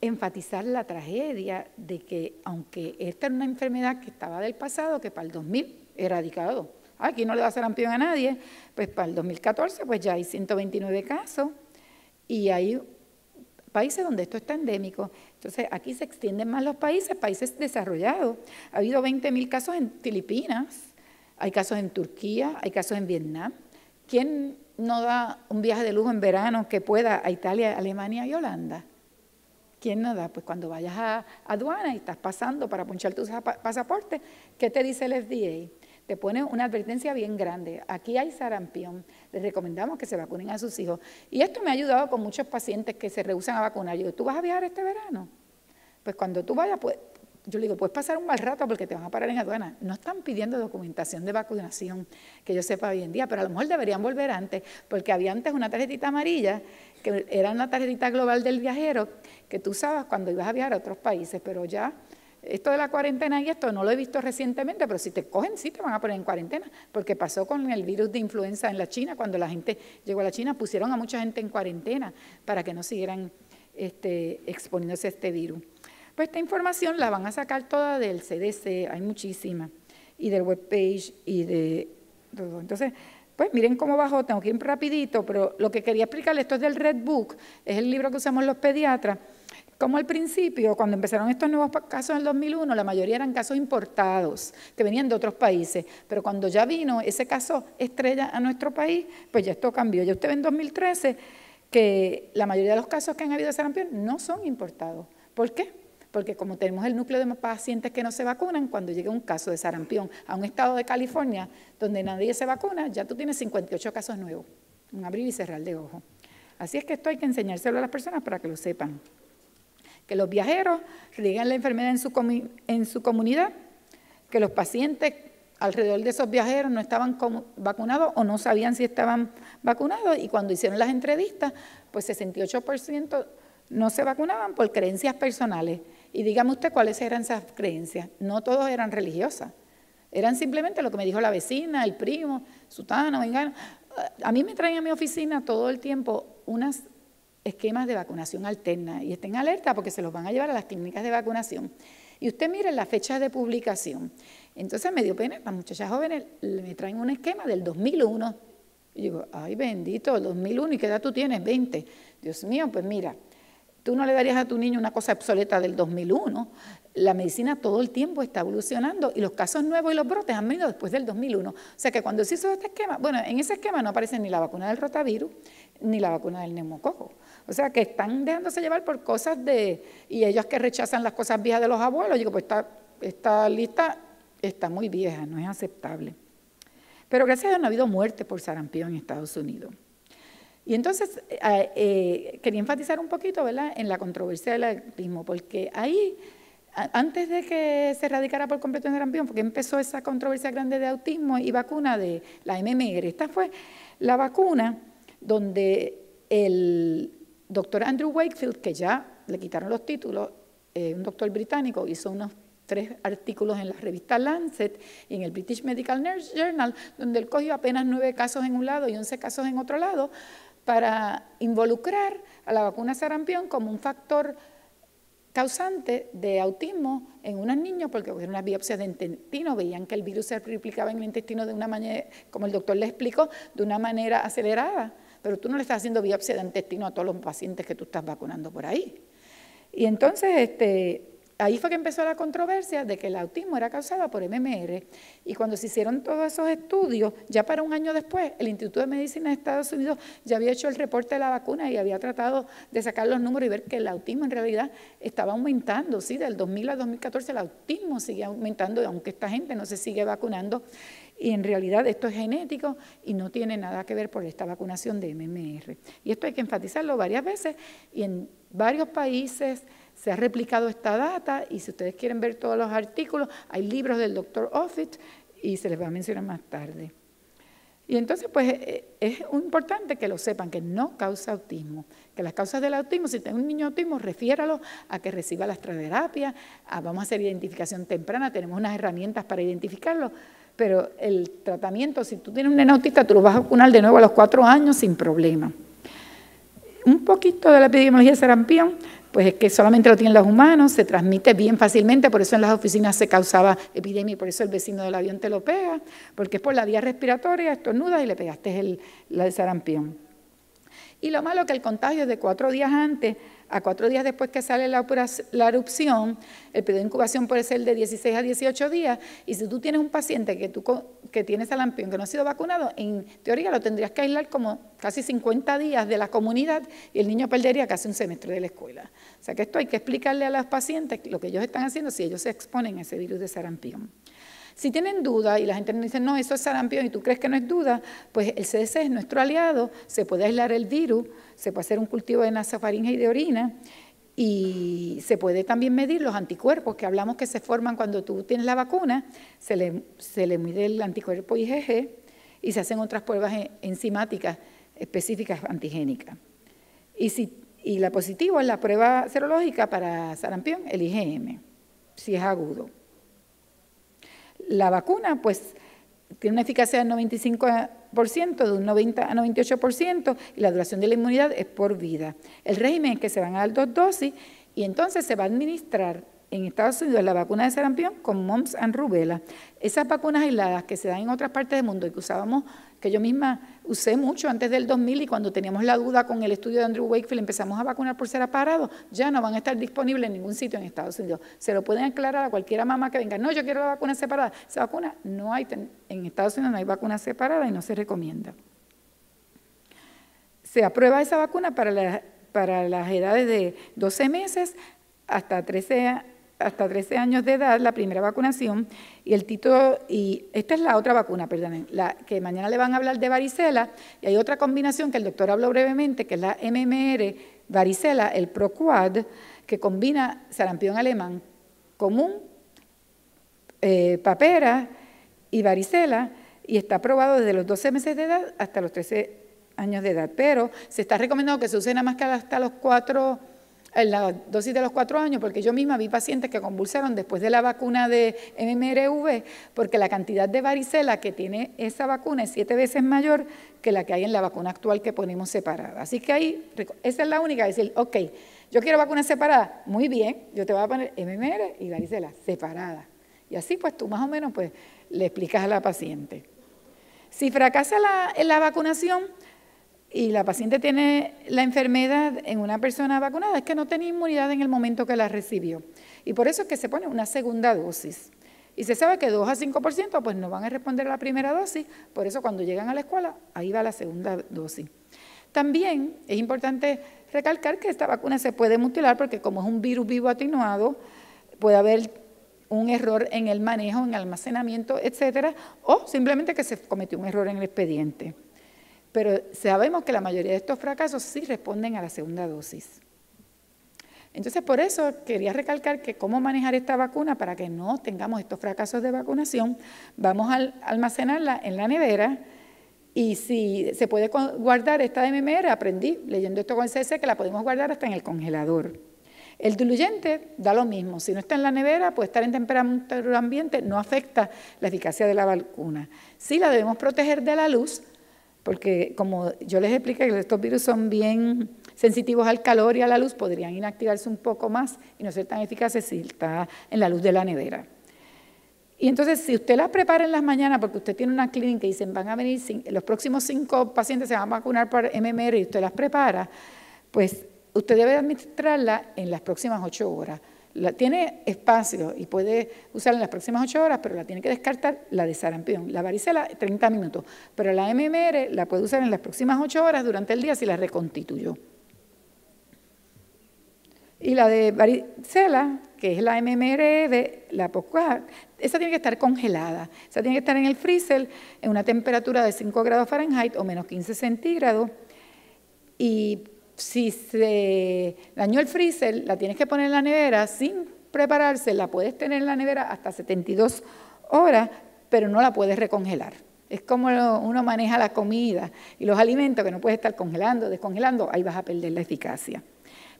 enfatizar la tragedia de que, aunque esta era una enfermedad que estaba del pasado, que para el 2000 erradicado. Aquí no le da sarampión a nadie, pues para el 2014 pues ya hay 129 casos y hay países donde esto está endémico. Entonces aquí se extienden más los países desarrollados. Ha habido 20.000 casos en Filipinas, hay casos en Turquía, hay casos en Vietnam. ¿Quién no da un viaje de lujo en verano que pueda a Italia, Alemania y Holanda? ¿Quién no da? Pues cuando vayas a aduana y estás pasando para ponchar tu pasaporte, ¿qué te dice el FDA? Te pone una advertencia bien grande. Aquí hay sarampión. Les recomendamos que se vacunen a sus hijos. Y esto me ha ayudado con muchos pacientes que se rehúsan a vacunar. Yo digo, ¿tú vas a viajar este verano? Pues cuando tú vayas, pues, yo le digo, puedes pasar un mal rato porque te van a parar en aduana. No están pidiendo documentación de vacunación, que yo sepa hoy en día, pero a lo mejor deberían volver antes, porque había antes una tarjetita amarilla, que era una tarjetita global del viajero, que tú usabas cuando ibas a viajar a otros países, pero ya esto de la cuarentena y esto no lo he visto recientemente, pero si te cogen sí te van a poner en cuarentena, porque pasó con el virus de influenza en la China, cuando la gente llegó a la China, pusieron a mucha gente en cuarentena para que no siguieran exponiéndose a este virus. Pues esta información la van a sacar toda del CDC, hay muchísima, y del webpage y de todo. Entonces, pues miren cómo bajó, tengo que ir rapidito, pero lo que quería explicarles, esto es del Red Book, es el libro que usamos los pediatras. Como al principio, cuando empezaron estos nuevos casos en el 2001, la mayoría eran casos importados, que venían de otros países, pero cuando ya vino ese caso estrella a nuestro país, pues ya esto cambió. Ya usted ve en 2013 que la mayoría de los casos que han habido de sarampión no son importados. ¿Por qué? Porque como tenemos el núcleo de pacientes que no se vacunan, cuando llega un caso de sarampión a un estado de California donde nadie se vacuna, ya tú tienes 58 casos nuevos, un abrir y cerrar de ojos. Así es que esto hay que enseñárselo a las personas para que lo sepan. Que los viajeros riegan la enfermedad en su comunidad, que los pacientes alrededor de esos viajeros no estaban vacunados o no sabían si estaban vacunados y cuando hicieron las entrevistas, pues 68% no se vacunaban por creencias personales. Y dígame usted cuáles eran esas creencias. No todos eran religiosas, eran simplemente lo que me dijo la vecina, el primo, sutano, vengano. A mí me traen a mi oficina todo el tiempo unas esquemas de vacunación alterna y estén alerta porque se los van a llevar a las clínicas de vacunación. Y usted mire la fecha de publicación. Entonces me dio pena, las muchachas jóvenes me traen un esquema del 2001. Y digo, ay bendito, el 2001, ¿y qué edad tú tienes? 20. Dios mío, pues mira, tú no le darías a tu niño una cosa obsoleta del 2001. La medicina todo el tiempo está evolucionando y los casos nuevos y los brotes han venido después del 2001. O sea que cuando se hizo este esquema, bueno, en ese esquema no aparece ni la vacuna del rotavirus ni la vacuna del neumococo. O sea que están dejándose llevar por cosas y ellos que rechazan las cosas viejas de los abuelos, digo, pues esta lista está muy vieja, no es aceptable. Pero gracias a Dios no ha habido muerte por sarampión en Estados Unidos. Y entonces quería enfatizar un poquito, ¿verdad?, en la controversia del autismo, porque ahí, antes de que se erradicara por completo el sarampión, porque empezó esa controversia grande de autismo y vacuna de la MMR. Esta fue la vacuna donde el doctor Andrew Wakefield, que ya le quitaron los títulos, un doctor británico, hizo unos 3 artículos en la revista Lancet y en el British Medical Journal, donde él cogió apenas 9 casos en un lado y 11 casos en otro lado, para involucrar a la vacuna sarampión como un factor causante de autismo en unos niños, porque cogieron unas biopsias de intestino, veían que el virus se replicaba en el intestino de una manera, como el doctor le explicó, de una manera acelerada, pero tú no le estás haciendo biopsia de intestino a todos los pacientes que tú estás vacunando por ahí. Y entonces, ahí fue que empezó la controversia de que el autismo era causado por MMR. Y cuando se hicieron todos esos estudios, ya para un año después, el Instituto de Medicina de Estados Unidos ya había hecho el reporte de la vacuna y había tratado de sacar los números y ver que el autismo en realidad estaba aumentando. Sí, del 2000 al 2014 el autismo sigue aumentando, aunque esta gente no se sigue vacunando. Y en realidad esto es genético y no tiene nada que ver por esta vacunación de MMR. Y esto hay que enfatizarlo varias veces y en varios países se ha replicado esta data y si ustedes quieren ver todos los artículos, hay libros del doctor Offit y se les va a mencionar más tarde. Y entonces, pues, es importante que lo sepan, que no causa autismo, que las causas del autismo, si tiene un niño autismo, refiéralo a que reciba la astroterapia, vamos a hacer identificación temprana, tenemos unas herramientas para identificarlo, pero el tratamiento, si tú tienes un nene autista, tú lo vas a vacunar de nuevo a los 4 años sin problema. Un poquito de la epidemiología de sarampión, pues es que solamente lo tienen los humanos, se transmite bien fácilmente, por eso en las oficinas se causaba epidemia y por eso el vecino del avión te lo pega, porque es por la vía respiratoria, estornudas y le pegaste la de sarampión. Y lo malo es que el contagio es de 4 días antes a 4 días después que sale la erupción, el periodo de incubación puede ser de 16 a 18 días, y si tú tienes un paciente que tiene sarampión, que no ha sido vacunado, en teoría lo tendrías que aislar como casi 50 días de la comunidad y el niño perdería casi un semestre de la escuela. O sea que esto hay que explicarle a los pacientes lo que ellos están haciendo si ellos se exponen a ese virus de sarampión. Si tienen duda y la gente nos dice, no, eso es sarampión y tú crees que no es duda, pues el CDC es nuestro aliado, se puede aislar el virus, se puede hacer un cultivo de nasofaringe y de orina y se puede también medir los anticuerpos que hablamos que se forman cuando tú tienes la vacuna, se le mide el anticuerpo IgG y se hacen otras pruebas enzimáticas específicas antigénicas. Y la positiva es la prueba serológica para sarampión, el IgM, si es agudo. La vacuna, pues, tiene una eficacia del 95%, de un 90 a 98%, y la duración de la inmunidad es por vida. El régimen es que se van a dar 2 dosis, y entonces se va a administrar en Estados Unidos la vacuna de sarampión con mumps and rubella. Esas vacunas aisladas que se dan en otras partes del mundo y que usábamos, que yo misma usé mucho antes del 2000 y cuando teníamos la duda con el estudio de Andrew Wakefield empezamos a vacunar por separado, ya no van a estar disponibles en ningún sitio en Estados Unidos. Se lo pueden aclarar a cualquiera mamá que venga, no, yo quiero la vacuna separada. Esa vacuna no hay, en Estados Unidos no hay vacuna separada y no se recomienda. Se aprueba esa vacuna para las edades de 12 meses hasta 13 años de edad, la primera vacunación, y el título, y esta es la otra vacuna, perdonen, que mañana le van a hablar de varicela, y hay otra combinación que el doctor habló brevemente, que es la MMR varicela, el ProQuad, que combina sarampión alemán común, papera y varicela, y está aprobado desde los 12 meses de edad hasta los 13 años de edad, pero se está recomendando que se use nada más que hasta los 4 en la dosis de los 4 años, porque yo misma vi pacientes que convulsaron después de la vacuna de MMRV, porque la cantidad de varicela que tiene esa vacuna es 7 veces mayor que la que hay en la vacuna actual que ponemos separada. Así que ahí, esa es la única, decir, ok, yo quiero vacuna separada, muy bien, yo te voy a poner MMR y varicela separada. Y así pues tú más o menos pues le explicas a la paciente. Si fracasa la vacunación, y la paciente tiene la enfermedad en una persona vacunada, es que no tenía inmunidad en el momento que la recibió. Y por eso es que se pone una segunda dosis. Y se sabe que 2 a 5% pues no van a responder a la primera dosis, por eso cuando llegan a la escuela, ahí va la segunda dosis. También es importante recalcar que esta vacuna se puede mutilar porque como es un virus vivo atenuado, puede haber un error en el manejo, en el almacenamiento, etcétera, o simplemente que se cometió un error en el expediente. Pero sabemos que la mayoría de estos fracasos sí responden a la segunda dosis. Entonces, por eso quería recalcar que cómo manejar esta vacuna para que no tengamos estos fracasos de vacunación. Vamos a almacenarla en la nevera y si se puede guardar esta MMR, aprendí leyendo esto con el CDC que la podemos guardar hasta en el congelador. El diluyente da lo mismo, si no está en la nevera, puede estar en temperatura ambiente, no afecta la eficacia de la vacuna. Sí la debemos proteger de la luz, porque como yo les expliqué, estos virus son bien sensitivos al calor y a la luz, podrían inactivarse un poco más y no ser tan eficaces si está en la luz de la nevera. Y entonces, si usted las prepara en las mañanas, porque usted tiene una clínica y dicen, van a venir, los próximos 5 pacientes se van a vacunar por MMR y usted las prepara, pues usted debe administrarla en las próximas 8 horas. Tiene espacio y puede usarla en las próximas 8 horas, pero la tiene que descartar la de sarampión. La varicela, 30 minutos, pero la MMR la puede usar en las próximas 8 horas durante el día si la reconstituyó. Y la de varicela, que es la MMR de la ProQuad, esa tiene que estar congelada. Esa tiene que estar en el freezer en una temperatura de 5 grados Fahrenheit o menos 15 centígrados. Y si se dañó el freezer, la tienes que poner en la nevera sin prepararse, la puedes tener en la nevera hasta 72 horas pero no la puedes recongelar. Es como uno maneja la comida y los alimentos, que no puedes estar congelando, descongelando, ahí vas a perder la eficacia.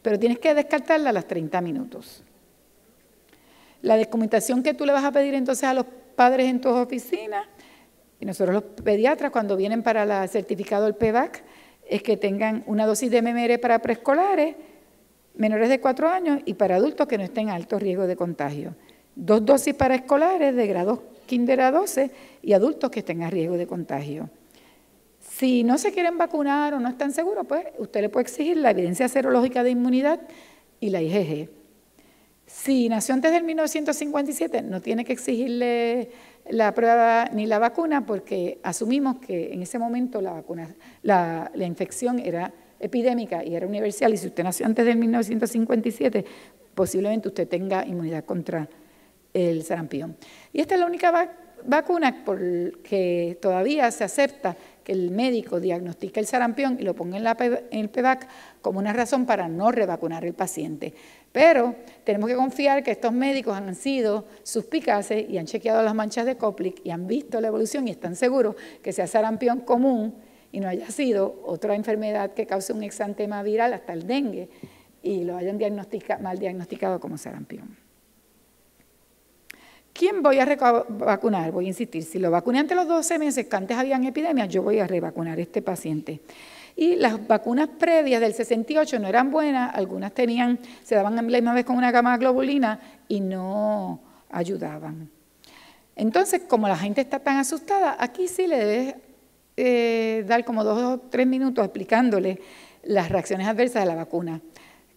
Pero tienes que descartarla a los 30 minutos. La documentación que tú le vas a pedir entonces a los padres en tus oficinas, y nosotros los pediatras cuando vienen para el certificado del PVAC, es que tengan una dosis de MMR para preescolares, menores de 4 años y para adultos que no estén en alto riesgo de contagio. 2 dosis para escolares de grados kinder a 12 y adultos que estén a riesgo de contagio. Si no se quieren vacunar o no están seguros, pues usted le puede exigir la evidencia serológica de inmunidad y la IgG. Si nació antes del 1957, no tiene que exigirle la prueba ni la vacuna porque asumimos que en ese momento la infección era epidémica y era universal, y si usted nació antes del 1957, posiblemente usted tenga inmunidad contra el sarampión. Y esta es la única vacuna por que todavía se acepta que el médico diagnostique el sarampión y lo ponga en el PVAC como una razón para no revacunar al paciente. Pero tenemos que confiar que estos médicos han sido suspicaces y han chequeado las manchas de Koplik y han visto la evolución y están seguros que sea sarampión común y no haya sido otra enfermedad que cause un exantema viral, hasta el dengue, y lo hayan mal diagnosticado como sarampión. ¿Quién voy a vacunar? Voy a insistir, si lo vacuné antes de los 12 meses, que antes habían epidemias, yo voy a revacunar a este paciente. Y las vacunas previas del 68 no eran buenas, algunas se daban a la misma vez con una gamaglobulina y no ayudaban. Entonces, como la gente está tan asustada, aquí sí le debes dar como 2 o 3 minutos explicándole las reacciones adversas de la vacuna.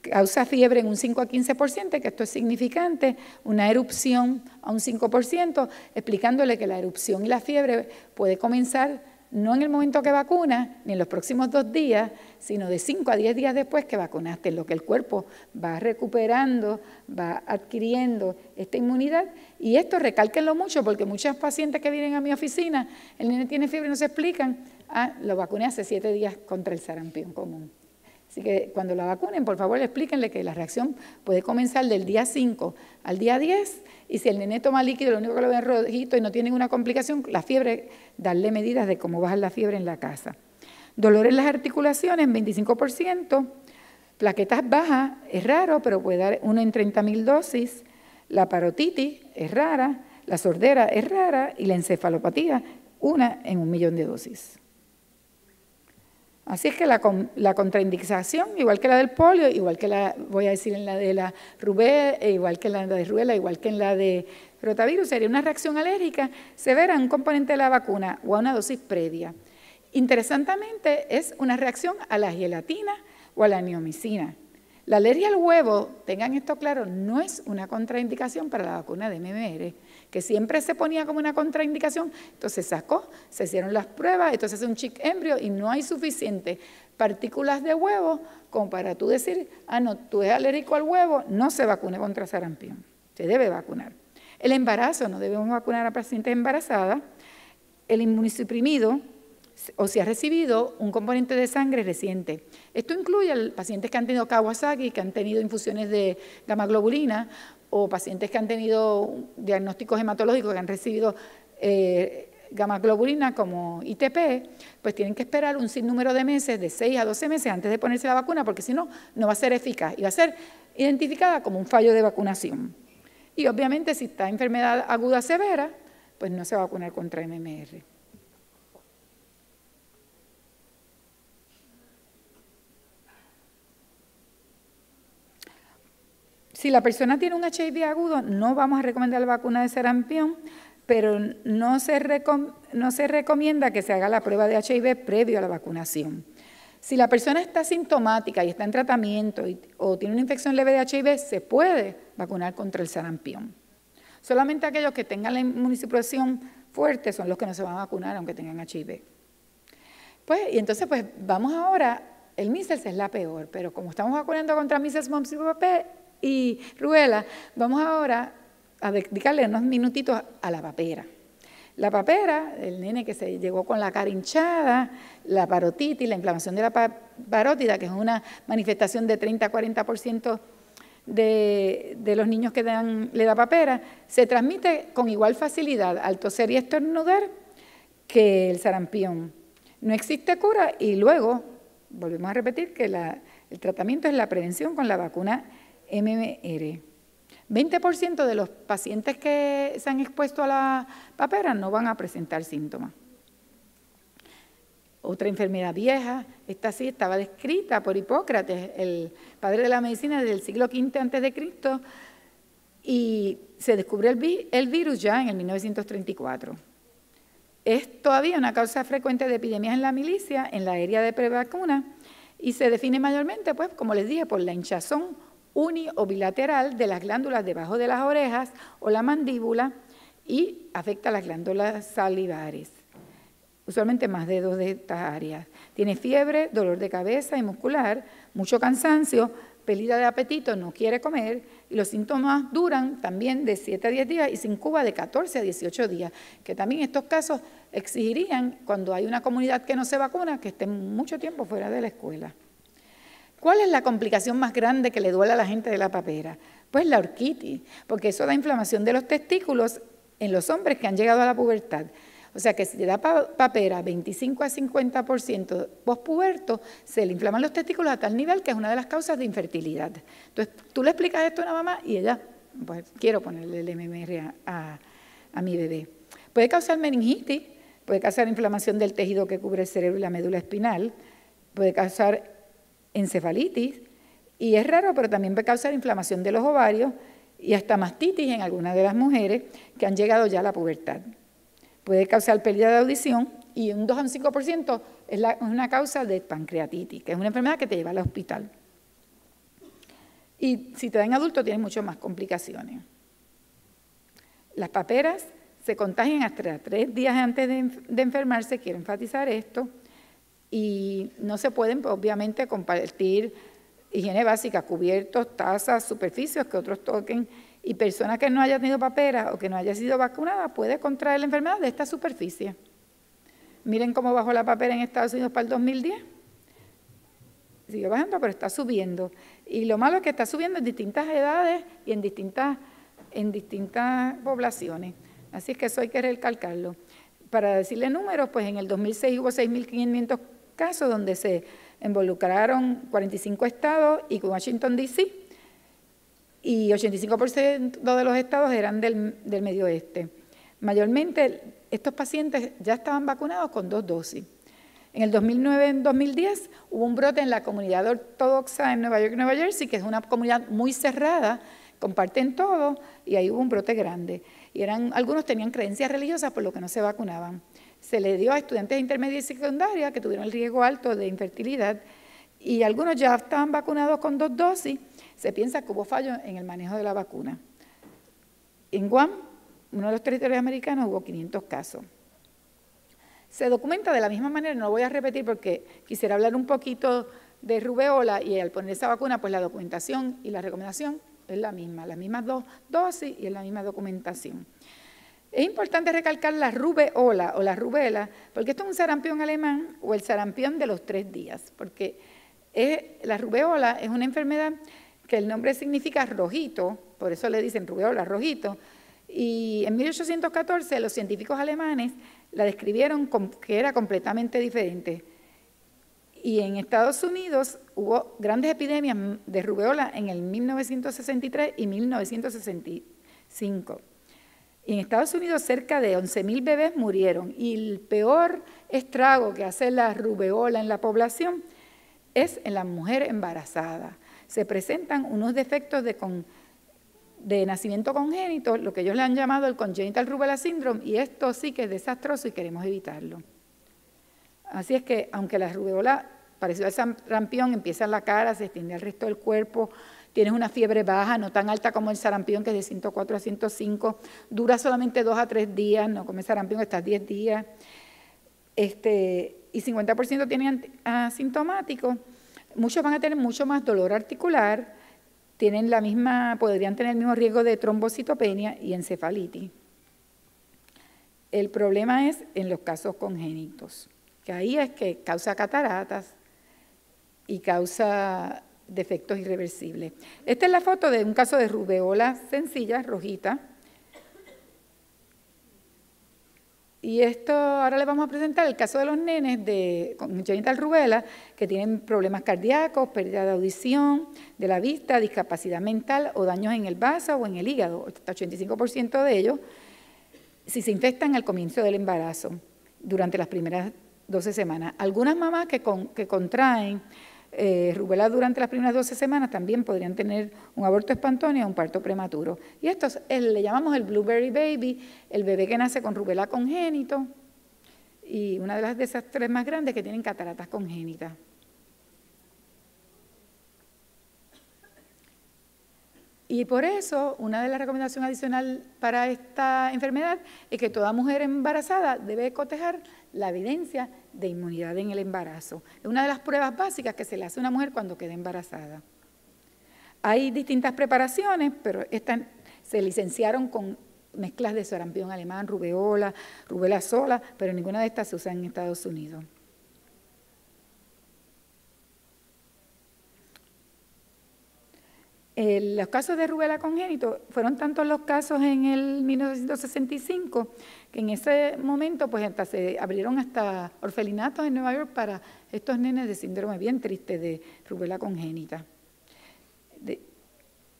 Causa fiebre en un 5 a 15%, que esto es significante, una erupción a un 5%, explicándole que la erupción y la fiebre puede comenzar no en el momento que vacuna, ni en los próximos 2 días, sino de 5 a 10 días después que vacunaste, en lo que el cuerpo va recuperando, va adquiriendo esta inmunidad. Y esto recálquenlo mucho, porque muchos pacientes que vienen a mi oficina, el nene tiene fiebre y no se explican, lo vacuné hace 7 días contra el sarampión común. Así que cuando la vacunen, por favor, explíquenle que la reacción puede comenzar del día 5 al día 10, y si el nene toma líquido, lo único que lo ven rojito y no tiene ninguna complicación, la fiebre, darle medidas de cómo bajar la fiebre en la casa. Dolor en las articulaciones, 25%, plaquetas bajas, es raro, pero puede dar 1 en 30.000 dosis, la parotitis es rara, la sordera es rara y la encefalopatía, 1 en 1.000.000 de dosis. Así es que la contraindicación, igual que la del polio, igual que voy a decir en la de la rubéola, igual que en la de rubeola, igual que en la de rotavirus, sería una reacción alérgica severa a un componente de la vacuna o a una dosis previa. Interesantemente, es una reacción a la gelatina o a la neomicina. La alergia al huevo, tengan esto claro, no es una contraindicación para la vacuna de MMR, que siempre se ponía como una contraindicación, entonces se sacó, se hicieron las pruebas, entonces hace un chick embrio y no hay suficientes partículas de huevo como para tú decir, no, tú eres alérgico al huevo, no se vacune contra sarampión, se debe vacunar. El embarazo, no debemos vacunar a pacientes embarazadas. El inmunosuprimido, o si ha recibido un componente de sangre reciente. Esto incluye a pacientes que han tenido Kawasaki, que han tenido infusiones de gamaglobulina, o pacientes que han tenido diagnósticos hematológicos, que han recibido gamaglobulina como ITP, pues tienen que esperar un sinnúmero de meses, de 6 a 12 meses antes de ponerse la vacuna, porque si no, no va a ser eficaz y va a ser identificada como un fallo de vacunación. Y obviamente si está enfermedad aguda severa, pues no se va a vacunar contra MMR. Si la persona tiene un HIV agudo, no vamos a recomendar la vacuna de sarampión, pero no se recomienda que se haga la prueba de HIV previo a la vacunación. Si la persona está sintomática y está en tratamiento o tiene una infección leve de HIV, se puede vacunar contra el sarampión. Solamente aquellos que tengan la inmunosupresión fuerte son los que no se van a vacunar aunque tengan HIV. Y entonces vamos ahora, el measles es la peor, pero como estamos vacunando contra measles, mumps y rubéola, vamos ahora a dedicarle unos minutitos a la papera. La papera, el nene que se llegó con la cara hinchada, la parotitis, la inflamación de la parótida, que es una manifestación de 30 a 40% de los niños que le da papera, se transmite con igual facilidad al toser y estornudar que el sarampión. No existe cura y luego, volvemos a repetir que el tratamiento es la prevención con la vacuna MMR. 20% de los pacientes que se han expuesto a la papera no van a presentar síntomas. Otra enfermedad vieja, esta sí estaba descrita por Hipócrates, el padre de la medicina del siglo V a.C., y se descubrió el virus ya en el 1934. Es todavía una causa frecuente de epidemias en la milicia, en la área de prevacuna, y se define mayormente, pues, como les dije, por la hinchazón uni o bilateral de las glándulas debajo de las orejas o la mandíbula y afecta a las glándulas salivares. Usualmente más de 2 de estas áreas. Tiene fiebre, dolor de cabeza y muscular, mucho cansancio, pérdida de apetito, no quiere comer, y los síntomas duran también de 7 a 10 días y se incuba de 14 a 18 días, que también estos casos exigirían, cuando hay una comunidad que no se vacuna, que esté mucho tiempo fuera de la escuela. ¿Cuál es la complicación más grande que le duele a la gente de la papera? Pues la orquitis, porque eso da inflamación de los testículos en los hombres que han llegado a la pubertad. O sea que si le da papera 25 a 50% pospuberto, se le inflaman los testículos a tal nivel que es una de las causas de infertilidad. Entonces, tú le explicas esto a una mamá y ella, pues quiero ponerle el MMR a mi bebé. Puede causar meningitis, puede causar inflamación del tejido que cubre el cerebro y la médula espinal, puede causar encefalitis, y es raro, pero también puede causar inflamación de los ovarios y hasta mastitis en algunas de las mujeres que han llegado ya a la pubertad. Puede causar pérdida de audición y un 2 a un 5% es una causa de pancreatitis, que es una enfermedad que te lleva al hospital. Y si te da en adulto, tienes mucho más complicaciones. Las paperas se contagian hasta 3 días antes de enfermarse, quiero enfatizar esto, y no se pueden, pues, obviamente, compartir higiene básica, cubiertos, tazas, superficies que otros toquen, y persona que no haya tenido papera o que no haya sido vacunada puede contraer la enfermedad de esta superficie. Miren cómo bajó la papera en Estados Unidos para el 2010. Sigue bajando, pero está subiendo. Y lo malo es que está subiendo en distintas edades y en distintas poblaciones. Así es que eso hay que recalcarlo. Para decirle números, pues en el 2006 hubo 6.500 casos donde se involucraron 45 estados y Washington, D.C., y 85% de los estados eran del medio oeste. Mayormente, estos pacientes ya estaban vacunados con 2 dosis. En el 2009 y 2010 hubo un brote en la comunidad ortodoxa en Nueva York y Nueva Jersey, que es una comunidad muy cerrada, comparten todo, y ahí hubo un brote grande. Y algunos tenían creencias religiosas por lo que no se vacunaban. Se le dio a estudiantes de intermedia y secundaria que tuvieron el riesgo alto de infertilidad, y algunos ya estaban vacunados con 2 dosis. Se piensa que hubo fallo en el manejo de la vacuna. En Guam, uno de los territorios americanos, hubo 500 casos. Se documenta de la misma manera, no lo voy a repetir porque quisiera hablar un poquito de rubeola, y al poner esa vacuna, pues la documentación y la recomendación es la misma, las mismas 2 dosis y es la misma documentación. Es importante recalcar la rubeola o la rubela, porque esto es un sarampión alemán o el sarampión de los 3 días, porque la rubeola es una enfermedad que el nombre significa rojito, por eso le dicen rubeola, rojito, y en 1814 los científicos alemanes la describieron que era completamente diferente. Y en Estados Unidos hubo grandes epidemias de rubeola en el 1963 y 1965. Y en Estados Unidos cerca de 11.000 bebés murieron, y el peor estrago que hace la rubeola en la población es en la mujer embarazada. Se presentan unos defectos de nacimiento congénito, lo que ellos le han llamado el congenital rubella syndrome, y esto sí que es desastroso y queremos evitarlo. Así es que, aunque la rubeola, parecido al sarampión, empieza en la cara, se extiende al resto del cuerpo, tienes una fiebre baja, no tan alta como el sarampión, que es de 104 a 105, dura solamente 2 a 3 días, no como el sarampión, estás 10 días, y 50% tienen asintomáticos. Muchos van a tener mucho más dolor articular, podrían tener el mismo riesgo de trombocitopenia y encefalitis. El problema es en los casos congénitos, que ahí es que causa cataratas y causa de efectos irreversibles. Esta es la foto de un caso de rubeola sencilla, rojita. Y esto, ahora les vamos a presentar el caso de los nenes con congenital rubella que tienen problemas cardíacos, pérdida de audición, de la vista, discapacidad mental o daños en el vaso o en el hígado, hasta 85% de ellos, si se infectan al comienzo del embarazo, durante las primeras 12 semanas. Algunas mamás que contraen rubella durante las primeras 12 semanas también podrían tener un aborto espontáneo o un parto prematuro. Y esto le llamamos el blueberry baby, el bebé que nace con rubella congénito y una de esas tres más grandes que tienen cataratas congénitas. Y por eso, una de las recomendaciones adicionales para esta enfermedad es que toda mujer embarazada debe cotejar la evidencia de inmunidad en el embarazo. Es una de las pruebas básicas que se le hace a una mujer cuando queda embarazada. Hay distintas preparaciones, pero estas se licenciaron con mezclas de sarampión alemán, rubeola, rubella sola, pero ninguna de estas se usa en Estados Unidos. Los casos de rubella congénito fueron tantos los casos en el 1965 que en ese momento pues hasta se abrieron hasta orfelinatos en Nueva York para estos nenes de síndrome bien triste de rubella congénita.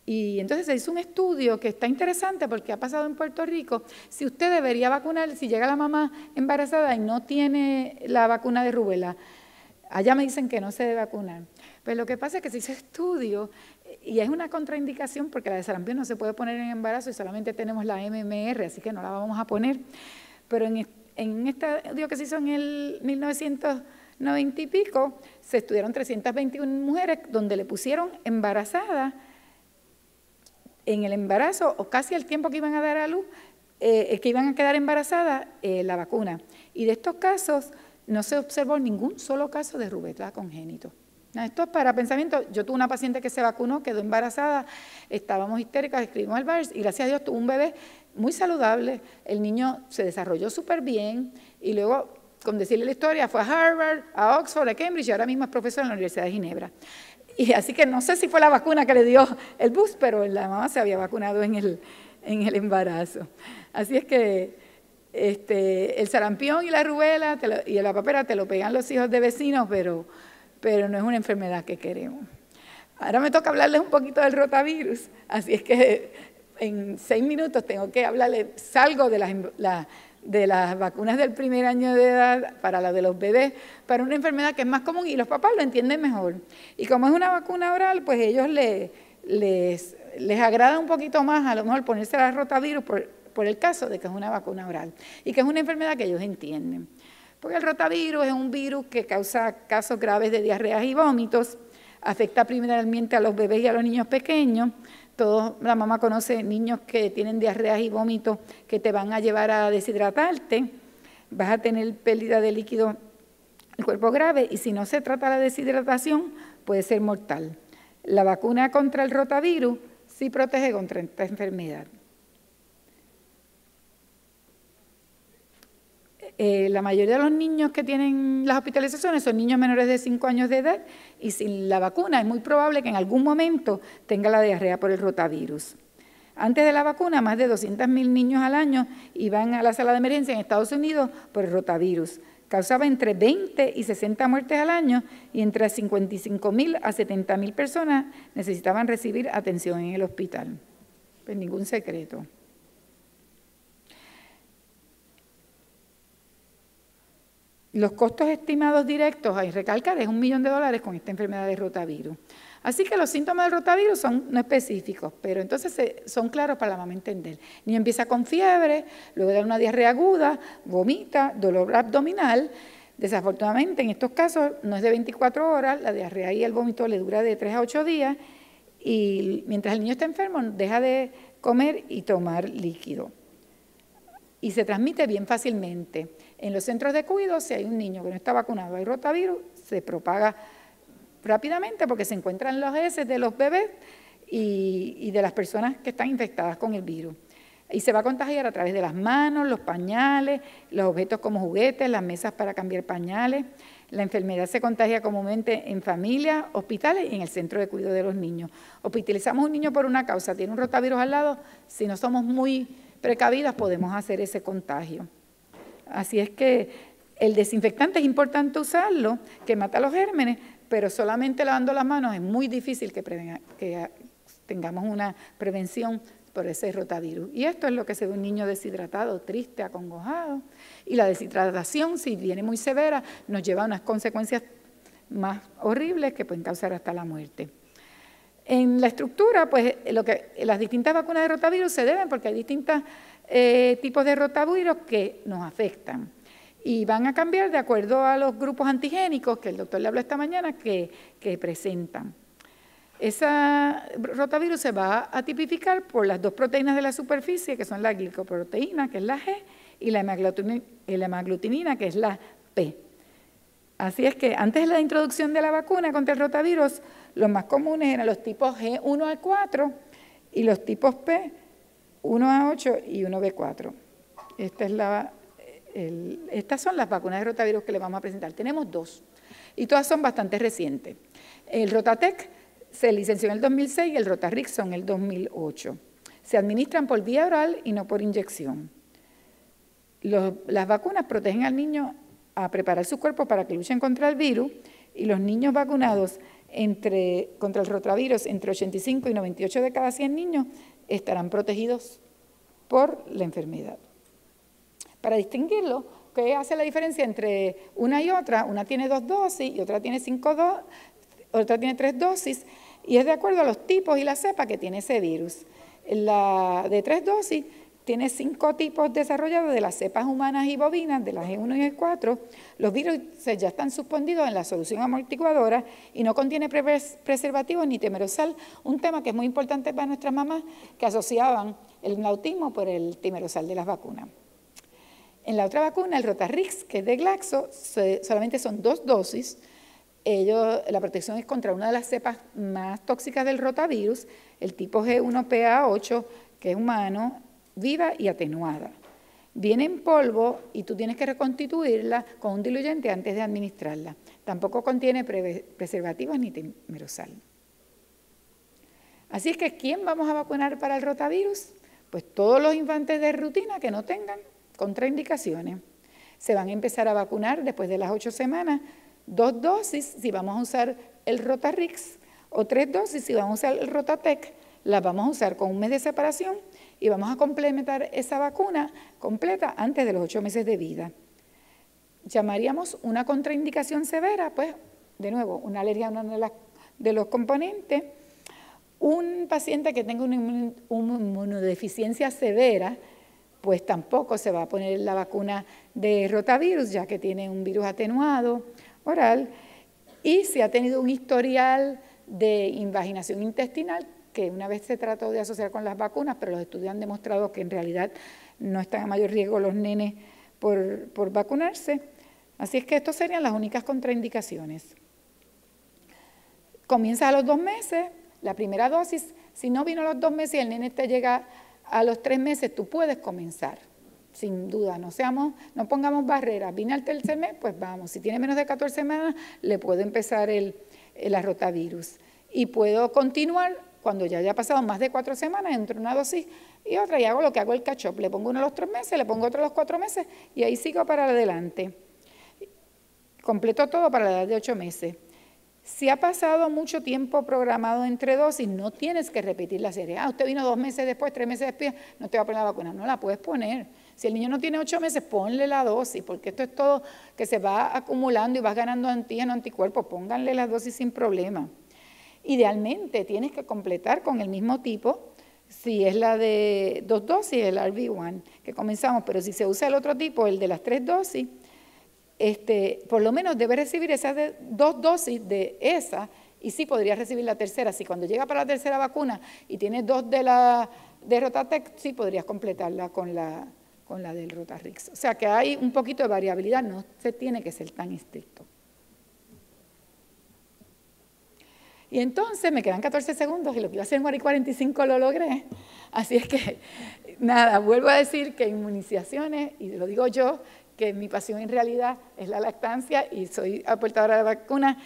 Y entonces se hizo un estudio que está interesante porque ha pasado en Puerto Rico. Si usted debería vacunar, si llega la mamá embarazada y no tiene la vacuna de rubella, allá me dicen que no se debe vacunar. Pues lo que pasa es que se hizo estudio y es una contraindicación porque la de sarampión no se puede poner en embarazo y solamente tenemos la MMR, así que no la vamos a poner. Pero en este estudio que se hizo en el 1990 y pico, se estudiaron 321 mujeres donde le pusieron embarazadas en el embarazo o casi al tiempo que iban a dar a luz, que iban a quedar embarazadas, la vacuna. Y de estos casos no se observó ningún solo caso de rubella congénito. Esto es para pensamiento. Yo tuve una paciente que se vacunó, quedó embarazada, estábamos histéricas, escribimos el virus y gracias a Dios tuvo un bebé muy saludable. El niño se desarrolló súper bien y luego, con decirle la historia, fue a Harvard, a Oxford, a Cambridge y ahora mismo es profesor en la Universidad de Ginebra. Y así que no sé si fue la vacuna que le dio el boost, pero la mamá se había vacunado en el embarazo. Así es que el sarampión y la rubella y la papera te lo pegan los hijos de vecinos, pero no es una enfermedad que queremos. Ahora me toca hablarles un poquito del rotavirus, así es que en 6 minutos tengo que hablarles, salgo de las vacunas del primer año de edad para la de los bebés, para una enfermedad que es más común y los papás lo entienden mejor. Y como es una vacuna oral, pues ellos les agrada un poquito más a lo mejor ponerse la rotavirus por el caso de que es una vacuna oral y que es una enfermedad que ellos entienden. Porque el rotavirus es un virus que causa casos graves de diarreas y vómitos, afecta primeramente a los bebés y a los niños pequeños. La mamá conoce niños que tienen diarreas y vómitos que te van a llevar a deshidratarte, vas a tener pérdida de líquido en el cuerpo grave y si no se trata la deshidratación puede ser mortal. La vacuna contra el rotavirus sí protege contra esta enfermedad. La mayoría de los niños que tienen las hospitalizaciones son niños menores de 5 años de edad y sin la vacuna es muy probable que en algún momento tenga la diarrea por el rotavirus. Antes de la vacuna, más de 200.000 niños al año iban a la sala de emergencia en Estados Unidos por el rotavirus. Causaba entre 20 y 60 muertes al año y entre 55.000 a 70.000 personas necesitaban recibir atención en el hospital. Pues ningún secreto. Los costos estimados directos, hay que recalcar, es $1 millón con esta enfermedad de rotavirus. Así que los síntomas del rotavirus son no específicos, pero entonces son claros para la mamá entender. El niño empieza con fiebre, luego da una diarrea aguda, vomita, dolor abdominal. Desafortunadamente, en estos casos no es de 24 horas, la diarrea y el vómito le dura de 3 a 8 días y mientras el niño está enfermo deja de comer y tomar líquido. Y se transmite bien fácilmente. En los centros de cuidado, si hay un niño que no está vacunado, hay rotavirus, se propaga rápidamente porque se encuentran los heces de los bebés y de las personas que están infectadas con el virus. Y se va a contagiar a través de las manos, los pañales, los objetos como juguetes, las mesas para cambiar pañales, La enfermedad se contagia comúnmente en familias, hospitales y en el centro de cuidado de los niños. Hospitalizamos a un niño por una causa, tiene un rotavirus al lado, si no somos muy precavidas podemos hacer ese contagio. Así es que el desinfectante es importante usarlo, que mata los gérmenes, pero solamente lavando las manos es muy difícil que tengamos una prevención por ese rotavirus. Y esto es lo que se ve un niño deshidratado, triste, acongojado. Y la deshidratación, si viene muy severa, nos lleva a unas consecuencias más horribles que pueden causar hasta la muerte. En la estructura, pues las distintas vacunas de rotavirus se deben porque hay distintos tipos de rotavirus que nos afectan. Y van a cambiar de acuerdo a los grupos antigénicos, que el doctor le habló esta mañana, que presentan. Ese rotavirus se va a tipificar por las dos proteínas de la superficie, que son la glicoproteína, que es la G, y la hemaglutinina, que es la P. Así es que antes de la introducción de la vacuna contra el rotavirus, los más comunes eran los tipos G1 al 4 y los tipos P, 1 a 8 y 1B4. Estas son las vacunas de rotavirus que les vamos a presentar. Tenemos dos y todas son bastante recientes. El Rotatec se licenció en el 2006 y el Rotarix en el 2008. Se administran por vía oral y no por inyección. Las vacunas protegen al niño a preparar su cuerpo para que luchen contra el virus y los niños vacunados contra el rotavirus, entre 85 y 98 de cada 100 niños, estarán protegidos por la enfermedad. Para distinguirlo, ¿qué hace la diferencia entre una y otra? Una tiene 2 dosis y otra tiene 3 dosis, y es de acuerdo a los tipos y la cepa que tiene ese virus. La de 3 dosis tiene 5 tipos desarrollados de las cepas humanas y bovinas, de la G1 y G4. Los virus ya están suspendidos en la solución amortiguadora y no contiene preservativos ni timerosal, un tema que es muy importante para nuestras mamás que asociaban el autismo por el timerosal de las vacunas. En la otra vacuna, el Rotarix, que es de Glaxo, solamente son 2 dosis. La protección es contra una de las cepas más tóxicas del rotavirus, el tipo G1PA8, que es humano, viva y atenuada. Viene en polvo y tú tienes que reconstituirla con un diluyente antes de administrarla. Tampoco contiene preservativos ni timerosal. Así es que, ¿quién vamos a vacunar para el rotavirus? Pues todos los infantes de rutina que no tengan contraindicaciones. Se van a empezar a vacunar después de las 8 semanas, 2 dosis si vamos a usar el Rotarix o 3 dosis si vamos a usar el Rotatec. Las vamos a usar con un mes de separación y vamos a complementar esa vacuna completa antes de los 8 meses de vida. Llamaríamos una contraindicación severa, pues, de nuevo, una alergia a uno de los componentes. Un paciente que tenga una inmunodeficiencia severa, pues tampoco se va a poner la vacuna de rotavirus, ya que tiene un virus atenuado oral, y si ha tenido un historial de invaginación intestinal, que una vez se trató de asociar con las vacunas, pero los estudios han demostrado que en realidad no están a mayor riesgo los nenes por vacunarse. Así es que estas serían las únicas contraindicaciones. Comienza a los 2 meses, la primera dosis. Si no vino a los 2 meses y el nene te llega a los 3 meses, tú puedes comenzar, sin duda. No pongamos barreras. Vine al 3er mes, pues vamos. Si tiene menos de 14 semanas, le puedo empezar el rotavirus. Y puedo continuar cuando ya haya pasado más de 4 semanas entre una dosis y otra, y hago lo que hago el catch-up. Le pongo uno a los 3 meses, le pongo otro a los 4 meses, y ahí sigo para adelante. Completo todo para la edad de 8 meses. Si ha pasado mucho tiempo programado entre dosis, no tienes que repetir la serie. Usted vino 2 meses después, 3 meses después, no te va a poner la vacuna. No la puedes poner. Si el niño no tiene 8 meses, ponle la dosis, porque esto es todo que se va acumulando y vas ganando antígeno, anticuerpos. Pónganle la dosis sin problema. Idealmente tienes que completar con el mismo tipo, si es la de 2 dosis, el RV1, que comenzamos, pero si se usa el otro tipo, el de las 3 dosis, por lo menos debe recibir esas 2 dosis de esa, y sí podría recibir la tercera. Si cuando llega para la tercera vacuna y tienes 2 de Rotatec, sí podrías completarla con la del Rotarix. O sea que hay un poquito de variabilidad, no se tiene que ser tan estricto. Y entonces me quedan 14 segundos y lo que iba a hacer en 1 hora y 45 lo logré. Así es que, nada, vuelvo a decir que inmunizaciones, y lo digo yo, que mi pasión en realidad es la lactancia y soy aportadora de vacuna,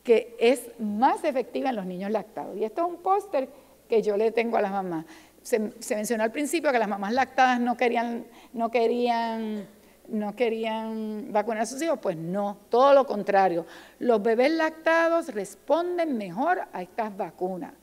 que es más efectiva en los niños lactados. Y esto es un póster que yo le tengo a las mamás. Se mencionó al principio que las mamás lactadas no querían vacunar a sus hijos. Pues no, todo lo contrario. Los bebés lactados responden mejor a estas vacunas.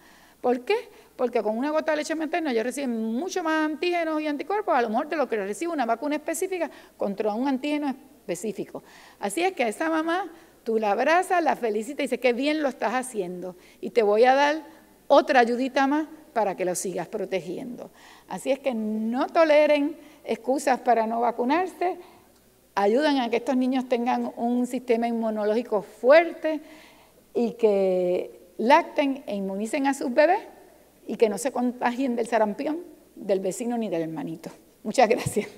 ¿Por qué? Porque con una gota de leche materna ellos reciben mucho más antígenos y anticuerpos, a lo mejor de lo que recibe una vacuna específica contra un antígeno específico. Así es que a esa mamá tú la abrazas, la felicitas y dices, qué bien lo estás haciendo y te voy a dar otra ayudita más para que lo sigas protegiendo. Así es que no toleren excusas para no vacunarse, ayudan a que estos niños tengan un sistema inmunológico fuerte y que lacten e inmunicen a sus bebés y que no se contagien del sarampión, del vecino ni del hermanito. Muchas gracias.